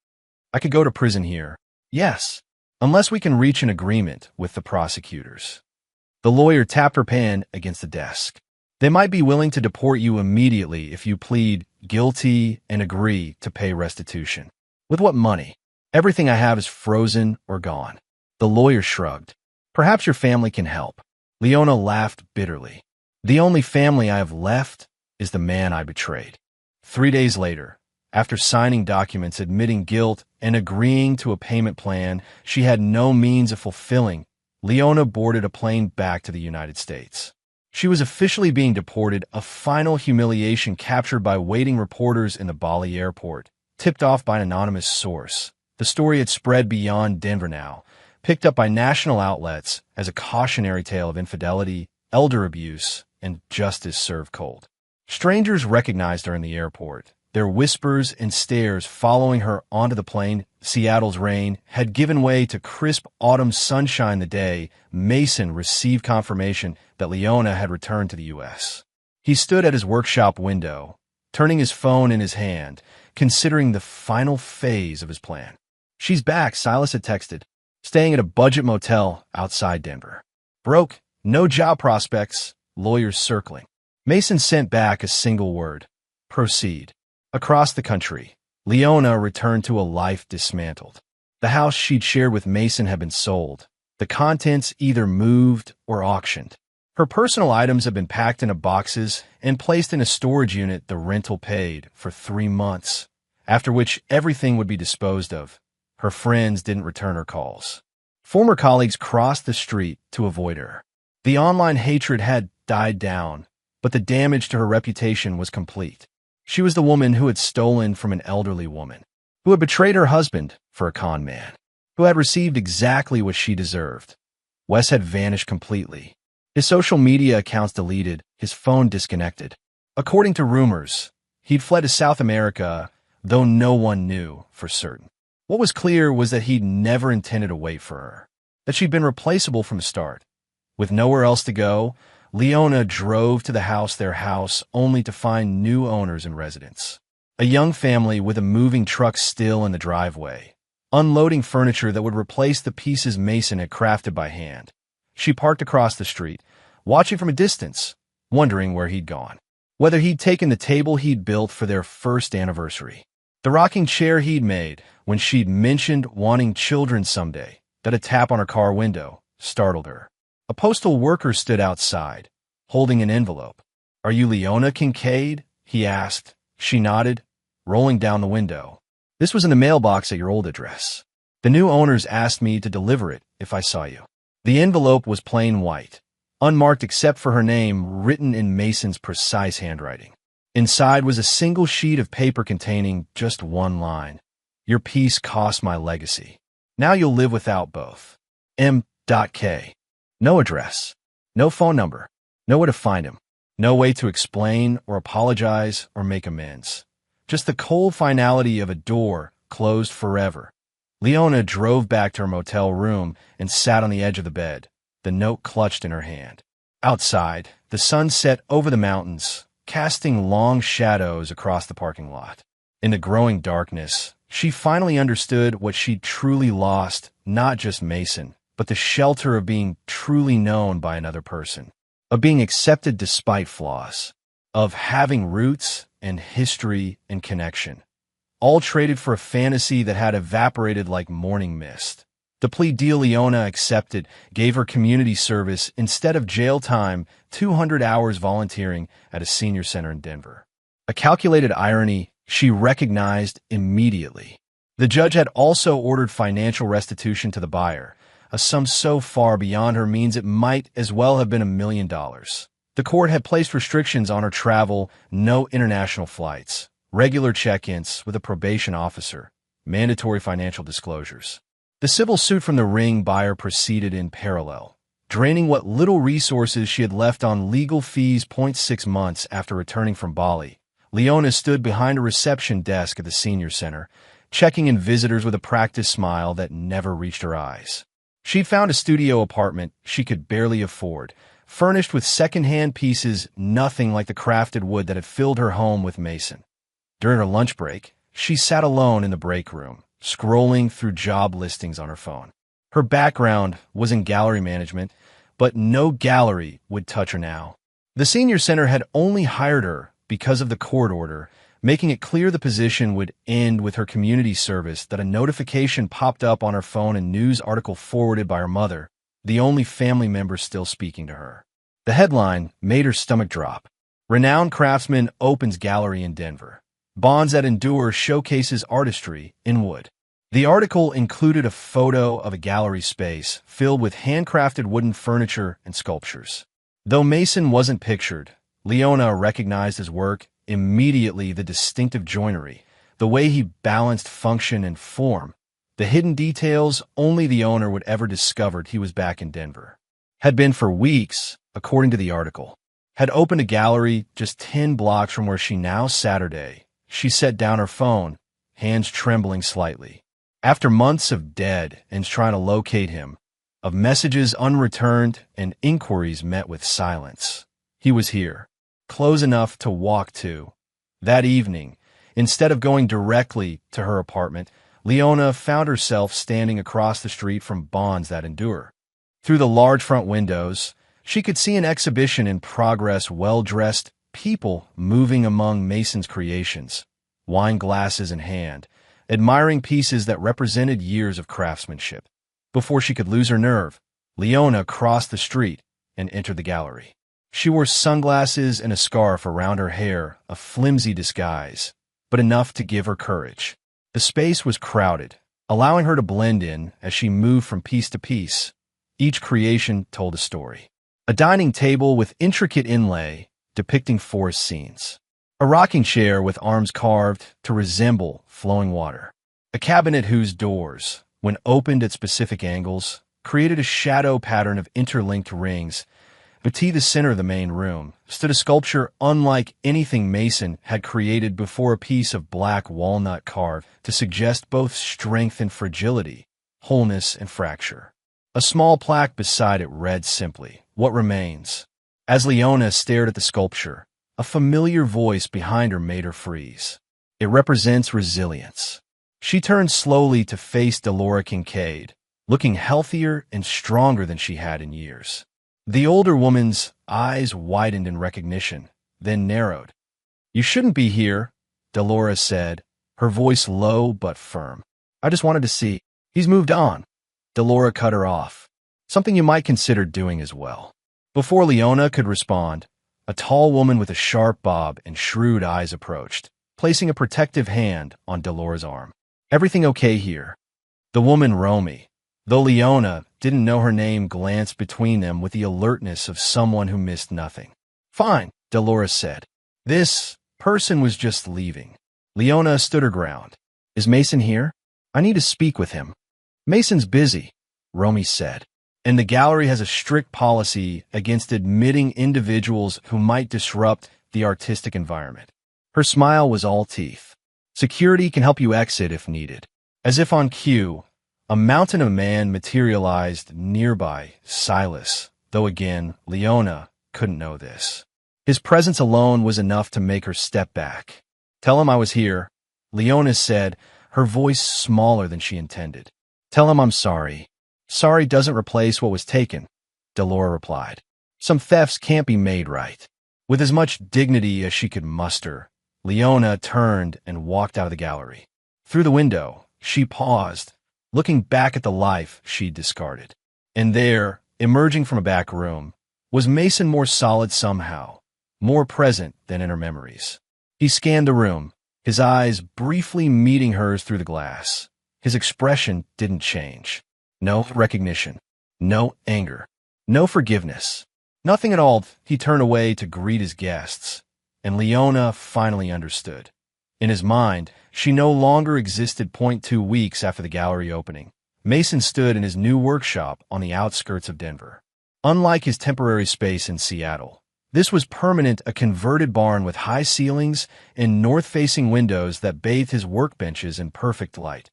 I could go to prison here. Yes, unless we can reach an agreement with the prosecutors. The lawyer tapped her pen against the desk. They might be willing to deport you immediately if you plead guilty and agree to pay restitution. With what money? Everything I have is frozen or gone. The lawyer shrugged. Perhaps your family can help. Leona laughed bitterly. The only family I have left is the man I betrayed. 3 days later, after signing documents admitting guilt and agreeing to a payment plan she had no means of fulfilling, Leona boarded a plane back to the United States. She was officially being deported, a final humiliation captured by waiting reporters in the Bali airport, tipped off by an anonymous source. The story had spread beyond Denver now, picked up by national outlets as a cautionary tale of infidelity, elder abuse, and justice served cold. Strangers recognized her in the airport. Their whispers and stares following her onto the plane. Seattle's rain had given way to crisp autumn sunshine the day Mason received confirmation that Leona had returned to the U.S. He stood at his workshop window, turning his phone in his hand, considering the final phase of his plan. "She's back," Silas had texted, staying at a budget motel outside Denver. "Broke, no job prospects, lawyers circling." Mason sent back a single word: proceed. Across the country, Leona returned to a life dismantled. The house she'd shared with Mason had been sold, the contents either moved or auctioned. Her personal items had been packed into boxes and placed in a storage unit the rental paid for 3 months, after which everything would be disposed of. Her friends didn't return her calls. Former colleagues crossed the street to avoid her. The online hatred had died down, but the damage to her reputation was complete. She was the woman who had stolen from an elderly woman, who had betrayed her husband for a con man, who had received exactly what she deserved. Wes had vanished completely. His social media accounts deleted, his phone disconnected. According to rumors, he'd fled to South America, though no one knew for certain. What was clear was that he'd never intended to wait for her, that she'd been replaceable from the start. With nowhere else to go, Leona drove to their house only to find new owners and residents. A young family with a moving truck still in the driveway, unloading furniture that would replace the pieces Mason had crafted by hand. She parked across the street, watching from a distance, wondering where he'd gone. Whether he'd taken the table he'd built for their first anniversary, the rocking chair he'd made when she'd mentioned wanting children someday, that a tap on her car window startled her. A postal worker stood outside, holding an envelope. "Are you Leona Kincaid?" he asked. She nodded, rolling down the window. "This was in the mailbox at your old address. The new owners asked me to deliver it if I saw you." The envelope was plain white, unmarked except for her name written in Mason's precise handwriting. Inside was a single sheet of paper containing just one line: "Your piece cost my legacy. Now you'll live without both. M.K." No address, no phone number, no way to find him, no way to explain or apologize or make amends. Just the cold finality of a door closed forever. Leona drove back to her motel room and sat on the edge of the bed, the note clutched in her hand. Outside, the sun set over the mountains, casting long shadows across the parking lot. In the growing darkness, she finally understood what she'd truly lost: not just Mason, but the shelter of being truly known by another person, of being accepted despite flaws, of having roots and history and connection, all traded for a fantasy that had evaporated like morning mist. The plea deal Leona accepted gave her community service instead of jail time, 200 hours volunteering at a senior center in Denver. A calculated irony she recognized immediately. The judge had also ordered financial restitution to the buyer, a sum so far beyond her means it might as well have been $1 million. The court had placed restrictions on her travel: no international flights, regular check-ins with a probation officer, mandatory financial disclosures. The civil suit from the ring buyer proceeded in parallel, draining what little resources she had left on legal fees. 6 months after returning from Bali, Leona stood behind a reception desk at the senior center, checking in visitors with a practiced smile that never reached her eyes. She'd found a studio apartment she could barely afford, furnished with second-hand pieces nothing like the crafted wood that had filled her home with Mason. During her lunch break, she sat alone in the break room, scrolling through job listings on her phone. Her background was in gallery management, but no gallery would touch her now. The senior center had only hired her because of the court order, making it clear the position would end with her community service, that a notification popped up on her phone, a news article forwarded by her mother, the only family member still speaking to her. The headline made her stomach drop. "Renowned craftsman opens gallery in Denver. Bonds that endure showcases artistry in wood." The article included a photo of a gallery space filled with handcrafted wooden furniture and sculptures. Though Mason wasn't pictured, Leona recognized his work immediately: the distinctive joinery, the way he balanced function and form. The hidden details only the owner would ever discovered he was back in Denver. Had been for weeks, according to the article. Had opened a gallery just 10 blocks from where she now Saturday. She set down her phone, hands trembling slightly. After months of dead ends trying to locate him, of messages unreturned and inquiries met with silence, he was here, close enough to walk to. That evening, instead of going directly to her apartment, Leona found herself standing across the street from Bonds That Endure. Through the large front windows, she could see an exhibition in progress, well-dressed people moving among Mason's creations, wine glasses in hand, admiring pieces that represented years of craftsmanship. Before she could lose her nerve, Leona crossed the street and entered the gallery. She wore sunglasses and a scarf around her hair, a flimsy disguise, but enough to give her courage. The space was crowded, allowing her to blend in as she moved from piece to piece. Each creation told a story. A dining table with intricate inlay depicting forest scenes. A rocking chair with arms carved to resemble flowing water. A cabinet whose doors, when opened at specific angles, created a shadow pattern of interlinked rings. Beneath the center of the main room stood a sculpture unlike anything Mason had created before, a piece of black walnut carved to suggest both strength and fragility, wholeness and fracture. A small plaque beside it read simply, "What remains?" As Leona stared at the sculpture, a familiar voice behind her made her freeze. It represents resilience. She turned slowly to face Delora Kincaid, looking healthier and stronger than she had in years. The older woman's eyes widened in recognition, then narrowed. "You shouldn't be here," Delora said, her voice low but firm. "I just wanted to see." "He's moved on." Delora cut her off. "Something you might consider doing as well." Before Leona could respond, a tall woman with a sharp bob and shrewd eyes approached, placing a protective hand on Delora's arm. "Everything okay here?" The woman, Romy, though Leona didn't know her name, glanced between them with the alertness of someone who missed nothing. "Fine," Delora said. This person was just leaving. Leona stood her ground. "Is Mason here? I need to speak with him." "Mason's busy," Romy said, "and the gallery has a strict policy against admitting individuals who might disrupt the artistic environment." Her smile was all teeth. "Security can help you exit if needed." As if on cue, a mountain of man materialized nearby, Silas, though again, Leona couldn't know this. His presence alone was enough to make her step back. "Tell him I was here," Leona said, her voice smaller than she intended. "Tell him I'm sorry." "Sorry doesn't replace what was taken," Delora replied. "Some thefts can't be made right." With as much dignity as she could muster, Leona turned and walked out of the gallery. Through the window, she paused, looking back at the life she'd discarded. And there, emerging from a back room, was Mason, more solid somehow, more present than in her memories. He scanned the room, his eyes briefly meeting hers through the glass. His expression didn't change. No recognition, no anger, no forgiveness, nothing at all. He turned away to greet his guests, and Leona finally understood. In his mind, she no longer existed. 2 weeks after the gallery opening, Mason stood in his new workshop on the outskirts of Denver. Unlike his temporary space in Seattle, this was permanent, a converted barn with high ceilings and north-facing windows that bathed his workbenches in perfect light.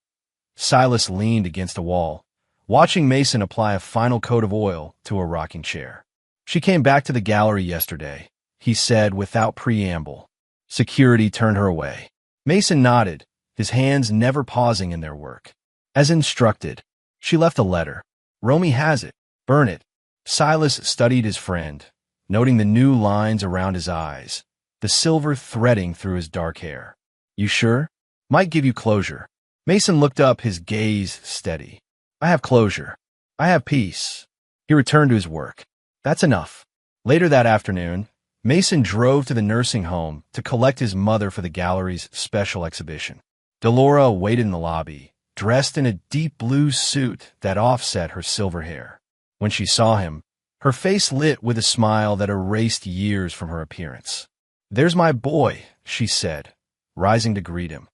Silas leaned against a wall, watching Mason apply a final coat of oil to a rocking chair. "She came back to the gallery yesterday," he said without preamble. Security turned her away. Mason nodded, his hands never pausing in their work. As instructed, she left a letter. "Romy has it. Burn it." Silas studied his friend, noting the new lines around his eyes, the silver threading through his dark hair. "You sure? Might give you closure." Mason looked up, his gaze steady. "I have closure. I have peace." He returned to his work. "That's enough." Later that afternoon, Mason drove to the nursing home to collect his mother for the gallery's special exhibition. Delora waited in the lobby, dressed in a deep blue suit that offset her silver hair. When she saw him, her face lit with a smile that erased years from her appearance. "There's my boy," she said, rising to greet him.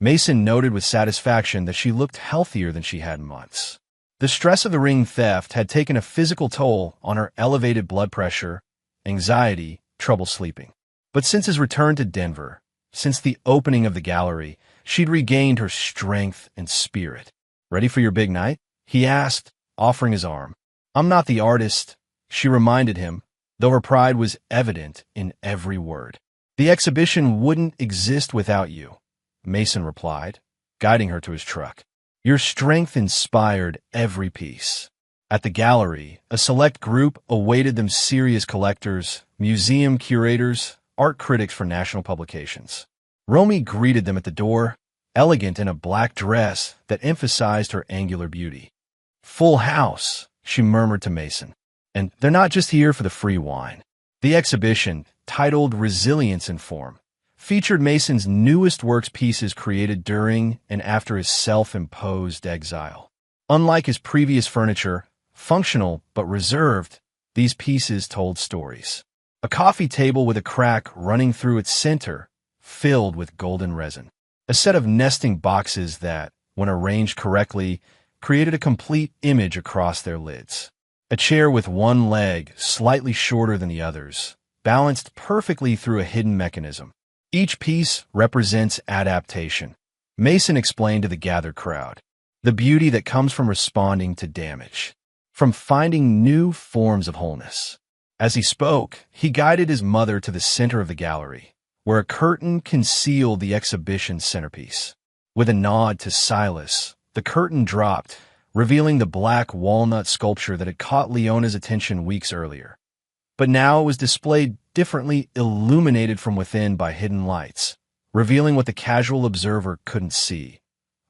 Mason noted with satisfaction that she looked healthier than she had in months. The stress of the ring theft had taken a physical toll on her: elevated blood pressure, anxiety, trouble sleeping. But since his return to Denver, since the opening of the gallery, she'd regained her strength and spirit. "Ready for your big night?" he asked, offering his arm. "I'm not the artist," she reminded him, though her pride was evident in every word. "The exhibition wouldn't exist without you," Mason replied, guiding her to his truck. "Your strength inspired every piece." At the gallery, a select group awaited them: serious collectors, museum curators, art critics for national publications. Romy greeted them at the door, elegant in a black dress that emphasized her angular beauty. "Full house," she murmured to Mason. "And they're not just here for the free wine." The exhibition, titled Resilience in Form, featured Mason's newest works, pieces created during and after his self-imposed exile. Unlike his previous furniture, functional but reserved, these pieces told stories. A coffee table with a crack running through its center, filled with golden resin. A set of nesting boxes that, when arranged correctly, created a complete image across their lids. A chair with one leg, slightly shorter than the others, balanced perfectly through a hidden mechanism. Each piece represents adaptation, Mason explained to the gathered crowd. The beauty that comes from responding to damage, from finding new forms of wholeness. As he spoke, he guided his mother to the center of the gallery, where a curtain concealed the exhibition's centerpiece. With a nod to Silas, the curtain dropped, revealing the black walnut sculpture that had caught Leona's attention weeks earlier. But now it was displayed differently, illuminated from within by hidden lights, revealing what the casual observer couldn't see: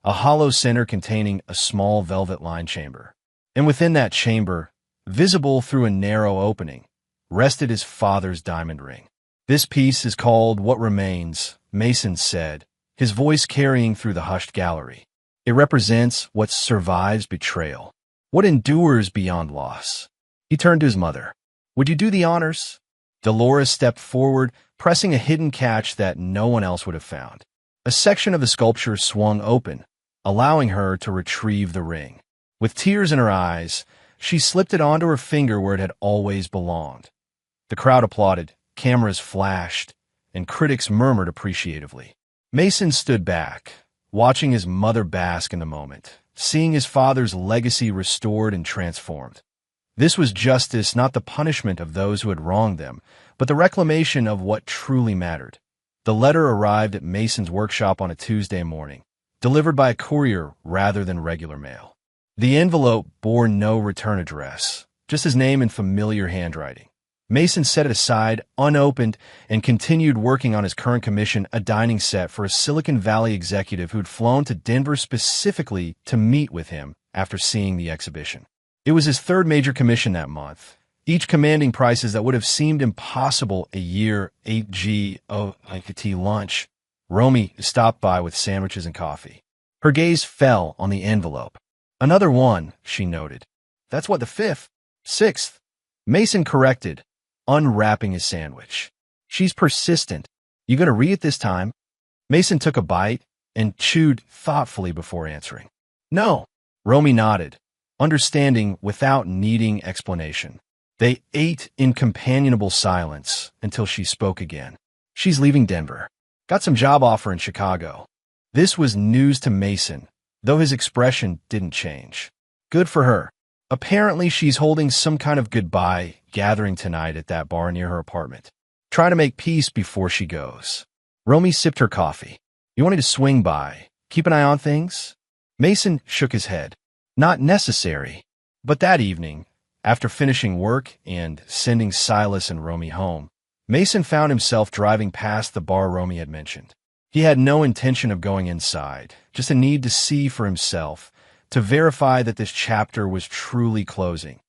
a hollow center containing a small velvet-lined chamber. And within that chamber, visible through a narrow opening, rested his father's diamond ring. "This piece is called What Remains," Mason said, his voice carrying through the hushed gallery. "It represents what survives betrayal, what endures beyond loss." He turned to his mother. "Would you do the honors?" Dolores stepped forward, pressing a hidden catch that no one else would have found. A section of the sculpture swung open, allowing her to retrieve the ring. With tears in her eyes, she slipped it onto her finger where it had always belonged. The crowd applauded, cameras flashed, and critics murmured appreciatively. Mason stood back, watching his mother bask in the moment, seeing his father's legacy restored and transformed. This was justice, not the punishment of those who had wronged them, but the reclamation of what truly mattered. The letter arrived at Mason's workshop on a Tuesday morning, delivered by a courier rather than regular mail. The envelope bore no return address, just his name in familiar handwriting. Mason set it aside, unopened, and continued working on his current commission, a dining set for a Silicon Valley executive who'd flown to Denver specifically to meet with him after seeing the exhibition. It was his third major commission that month, each commanding prices that would have seemed impossible a year. 8G, lunch. Romy stopped by with sandwiches and coffee. Her gaze fell on the envelope. "Another one," she noted. "That's what, the fifth?" "Sixth," Mason corrected, unwrapping his sandwich. "She's persistent. You gonna read it this time?" Mason took a bite and chewed thoughtfully before answering. "No." Romy nodded, understanding without needing explanation. They ate in companionable silence until she spoke again. "She's leaving Denver. Got some job offer in Chicago." This was news to Mason, though his expression didn't change. "Good for her. Apparently she's holding some kind of goodbye gathering tonight at that bar near her apartment. Trying to make peace before she goes." Romy sipped her coffee. "You want me to swing by? Keep an eye on things?" Mason shook his head. "Not necessary." But that evening, after finishing work and sending Silas and Romy home, Mason found himself driving past the bar Romy had mentioned. He had no intention of going inside, just a need to see for himself, to verify that this chapter was truly closing.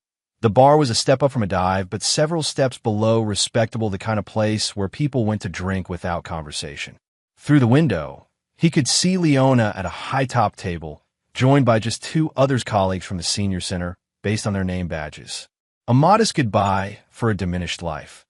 The bar was a step up from a dive, but several steps below respectable, the kind of place where people went to drink without conversation. Through the window, he could see Leona at a high-top table, joined by just two other colleagues from the senior center, based on their name badges. A modest goodbye for a diminished life.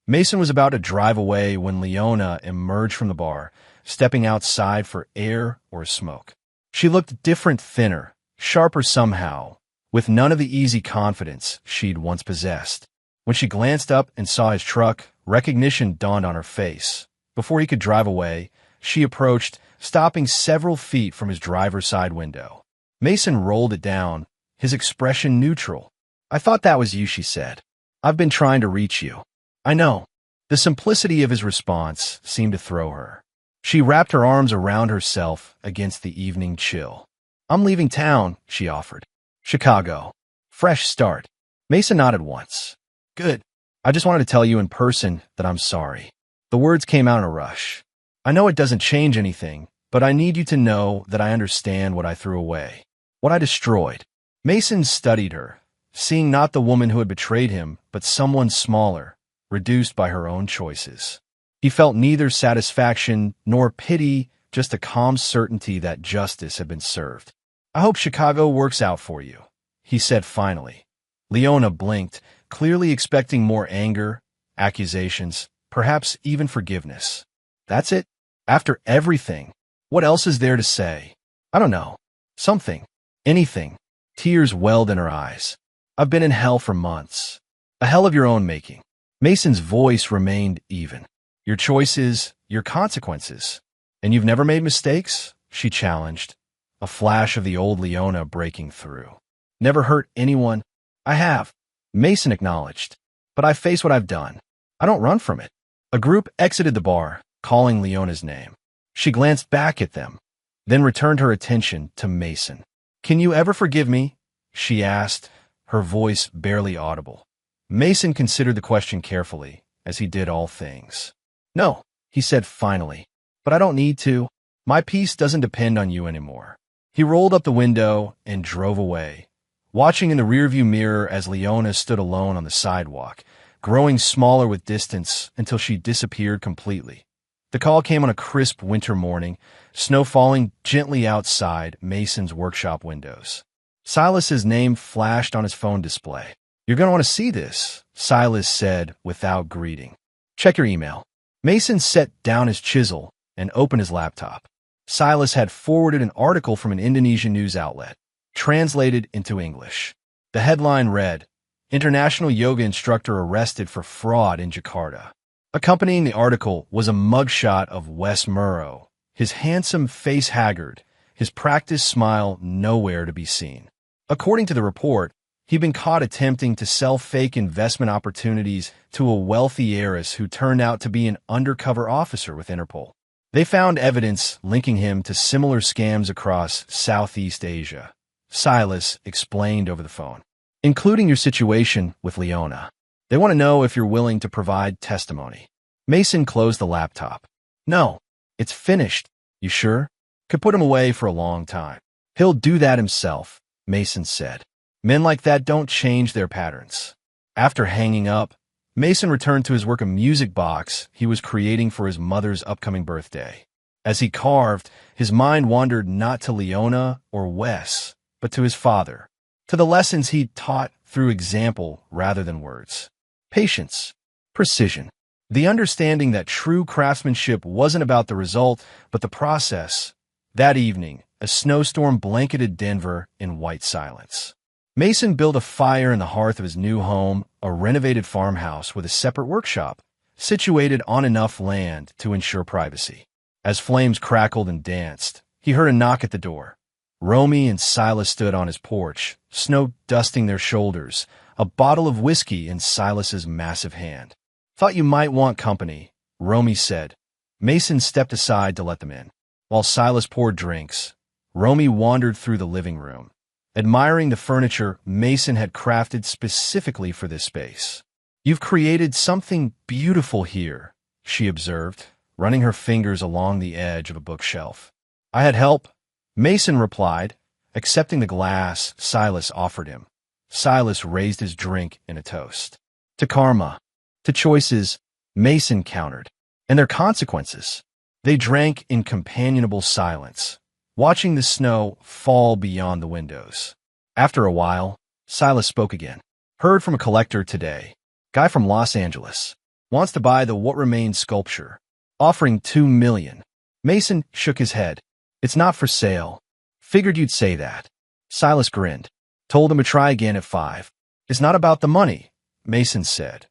Mason was about to drive away when Leona emerged from the bar, stepping outside for air or smoke. She looked different, thinner, sharper somehow, with none of the easy confidence she'd once possessed. When she glanced up and saw his truck, recognition dawned on her face. Before he could drive away, she approached, stopping several feet from his driver's side window. Mason rolled it down, his expression neutral. "I thought that was you," she said. "I've been trying to reach you." "I know." The simplicity of his response seemed to throw her. She wrapped her arms around herself against the evening chill. "I'm leaving town," she offered. "Chicago. Fresh start." Mason nodded once. "Good. I just wanted to tell you in person that I'm sorry." The words came out in a rush. "I know it doesn't change anything, but I need you to know that I understand what I threw away, what I destroyed." Mason studied her, seeing not the woman who had betrayed him, but someone smaller, reduced by her own choices. He felt neither satisfaction nor pity, just a calm certainty that justice had been served. "I hope Chicago works out for you," he said finally. Leona blinked, clearly expecting more anger, accusations, perhaps even forgiveness. "That's it? After everything? What else is there to say?" "I don't know. Something. Anything." Tears welled in her eyes. "I've been in hell for months. A hell of your own making." Mason's voice remained even. "Your choices, your consequences. And you've never made mistakes?" she challenged, a flash of the old Leona breaking through. "Never hurt anyone?" "I have," Mason acknowledged. "But I face what I've done. I don't run from it." A group exited the bar, calling Leona's name. She glanced back at them, then returned her attention to Mason. "Can you ever forgive me?" she asked, her voice barely audible. Mason considered the question carefully, as he did all things. "No," he said finally, "but I don't need to. My peace doesn't depend on you anymore." He rolled up the window and drove away, watching in the rearview mirror as Leona stood alone on the sidewalk, growing smaller with distance until she disappeared completely. The call came on a crisp winter morning, snow falling gently outside Mason's workshop windows. Silas's name flashed on his phone display. "You're going to want to see this," Silas said without greeting. "Check your email." Mason set down his chisel and opened his laptop. Silas had forwarded an article from an Indonesian news outlet, translated into English. The headline read, "International yoga instructor arrested for fraud in Jakarta." Accompanying the article was a mugshot of Wes Murrow, his handsome face haggard, his practiced smile nowhere to be seen. According to the report, he'd been caught attempting to sell fake investment opportunities to a wealthy heiress who turned out to be an undercover officer with Interpol. They found evidence linking him to similar scams across Southeast Asia, Silas explained over the phone, "including your situation with Leona. They want to know if you're willing to provide testimony." Mason closed the laptop. "No, it's finished." "You sure?" "Could put him away for a long time." "He'll do that himself," Mason said. "Men like that don't change their patterns." After hanging up, Mason returned to his work a music box he was creating for his mother's upcoming birthday. As he carved, his mind wandered not to Leona or Wes, but to his father, to the lessons he'd taught through example rather than words. Patience, precision, the understanding that true craftsmanship wasn't about the result, but the process. That evening, a snowstorm blanketed Denver in white silence. Mason built a fire in the hearth of his new home, a renovated farmhouse with a separate workshop, situated on enough land to ensure privacy. As flames crackled and danced, he heard a knock at the door. Romy and Silas stood on his porch, snow dusting their shoulders, a bottle of whiskey in Silas's massive hand. "Thought you might want company," Romy said. Mason stepped aside to let them in. While Silas poured drinks, Romy wandered through the living room, admiring the furniture Mason had crafted specifically for this space. "You've created something beautiful here," she observed, running her fingers along the edge of a bookshelf. "I had help," Mason replied, accepting the glass Silas offered him. Silas raised his drink in a toast. "To karma, to choices," Mason countered, "and their consequences." They drank in companionable silence, watching the snow fall beyond the windows. After a while, Silas spoke again. "Heard from a collector today. Guy from Los Angeles. Wants to buy the What Remains sculpture. Offering $2 million. Mason shook his head. It's not for sale. Figured you'd say that. Silas grinned. Told him to try again at 5. It's not about the money, Mason said.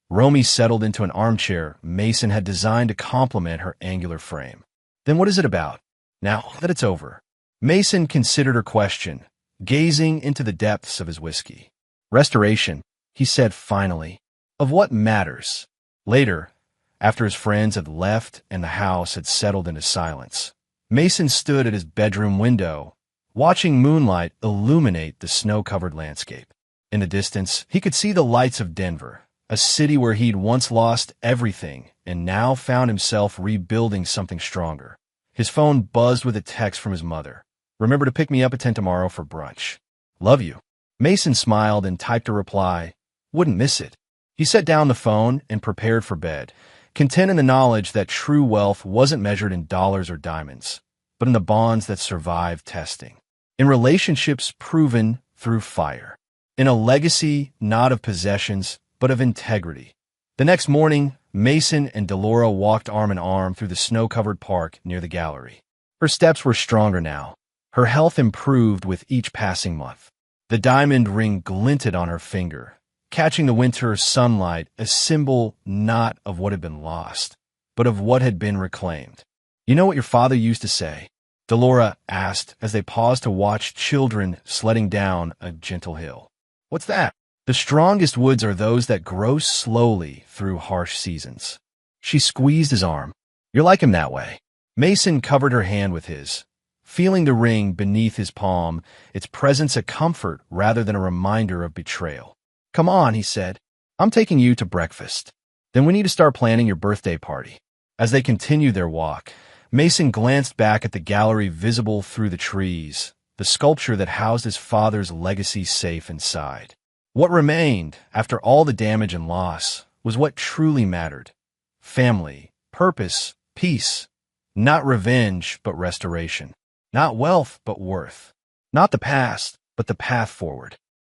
Romy settled into an armchair Mason had designed to complement her angular frame. Then what is it about? Now that it's over. Mason considered her question, gazing into the depths of his whiskey. Restoration, he said finally, of what matters. Later, after his friends had left and the house had settled into silence, Mason stood at his bedroom window, watching moonlight illuminate the snow-covered landscape. In the distance, he could see the lights of Denver, a city where he'd once lost everything and now found himself rebuilding something stronger. His phone buzzed with a text from his mother. Remember to pick me up at 10 tomorrow for brunch. Love you. Mason smiled and typed a reply. Wouldn't miss it. He set down the phone and prepared for bed, content in the knowledge that true wealth wasn't measured in dollars or diamonds, but in the bonds that survived testing, in relationships proven through fire, in a legacy not of possessions, but of integrity. The next morning, Mason and Delora walked arm in arm through the snow-covered park near the gallery. Her steps were stronger now. Her health improved with each passing month. The diamond ring glinted on her finger, catching the winter sunlight, a symbol not of what had been lost, but of what had been reclaimed. You know what your father used to say? Delora asked as they paused to watch children sledding down a gentle hill. What's that? The strongest woods are those that grow slowly through harsh seasons. She squeezed his arm. You're like him that way. Mason covered her hand with his, feeling the ring beneath his palm, its presence a comfort rather than a reminder of betrayal. Come on, he said. I'm taking you to breakfast. Then we need to start planning your birthday party. As they continued their walk, Mason glanced back at the gallery visible through the trees, the sculpture that housed his father's legacy safe inside. What remained, after all the damage and loss, was what truly mattered. Family, purpose, peace. Not revenge, but restoration. Not wealth, but worth. Not the past, but the path forward.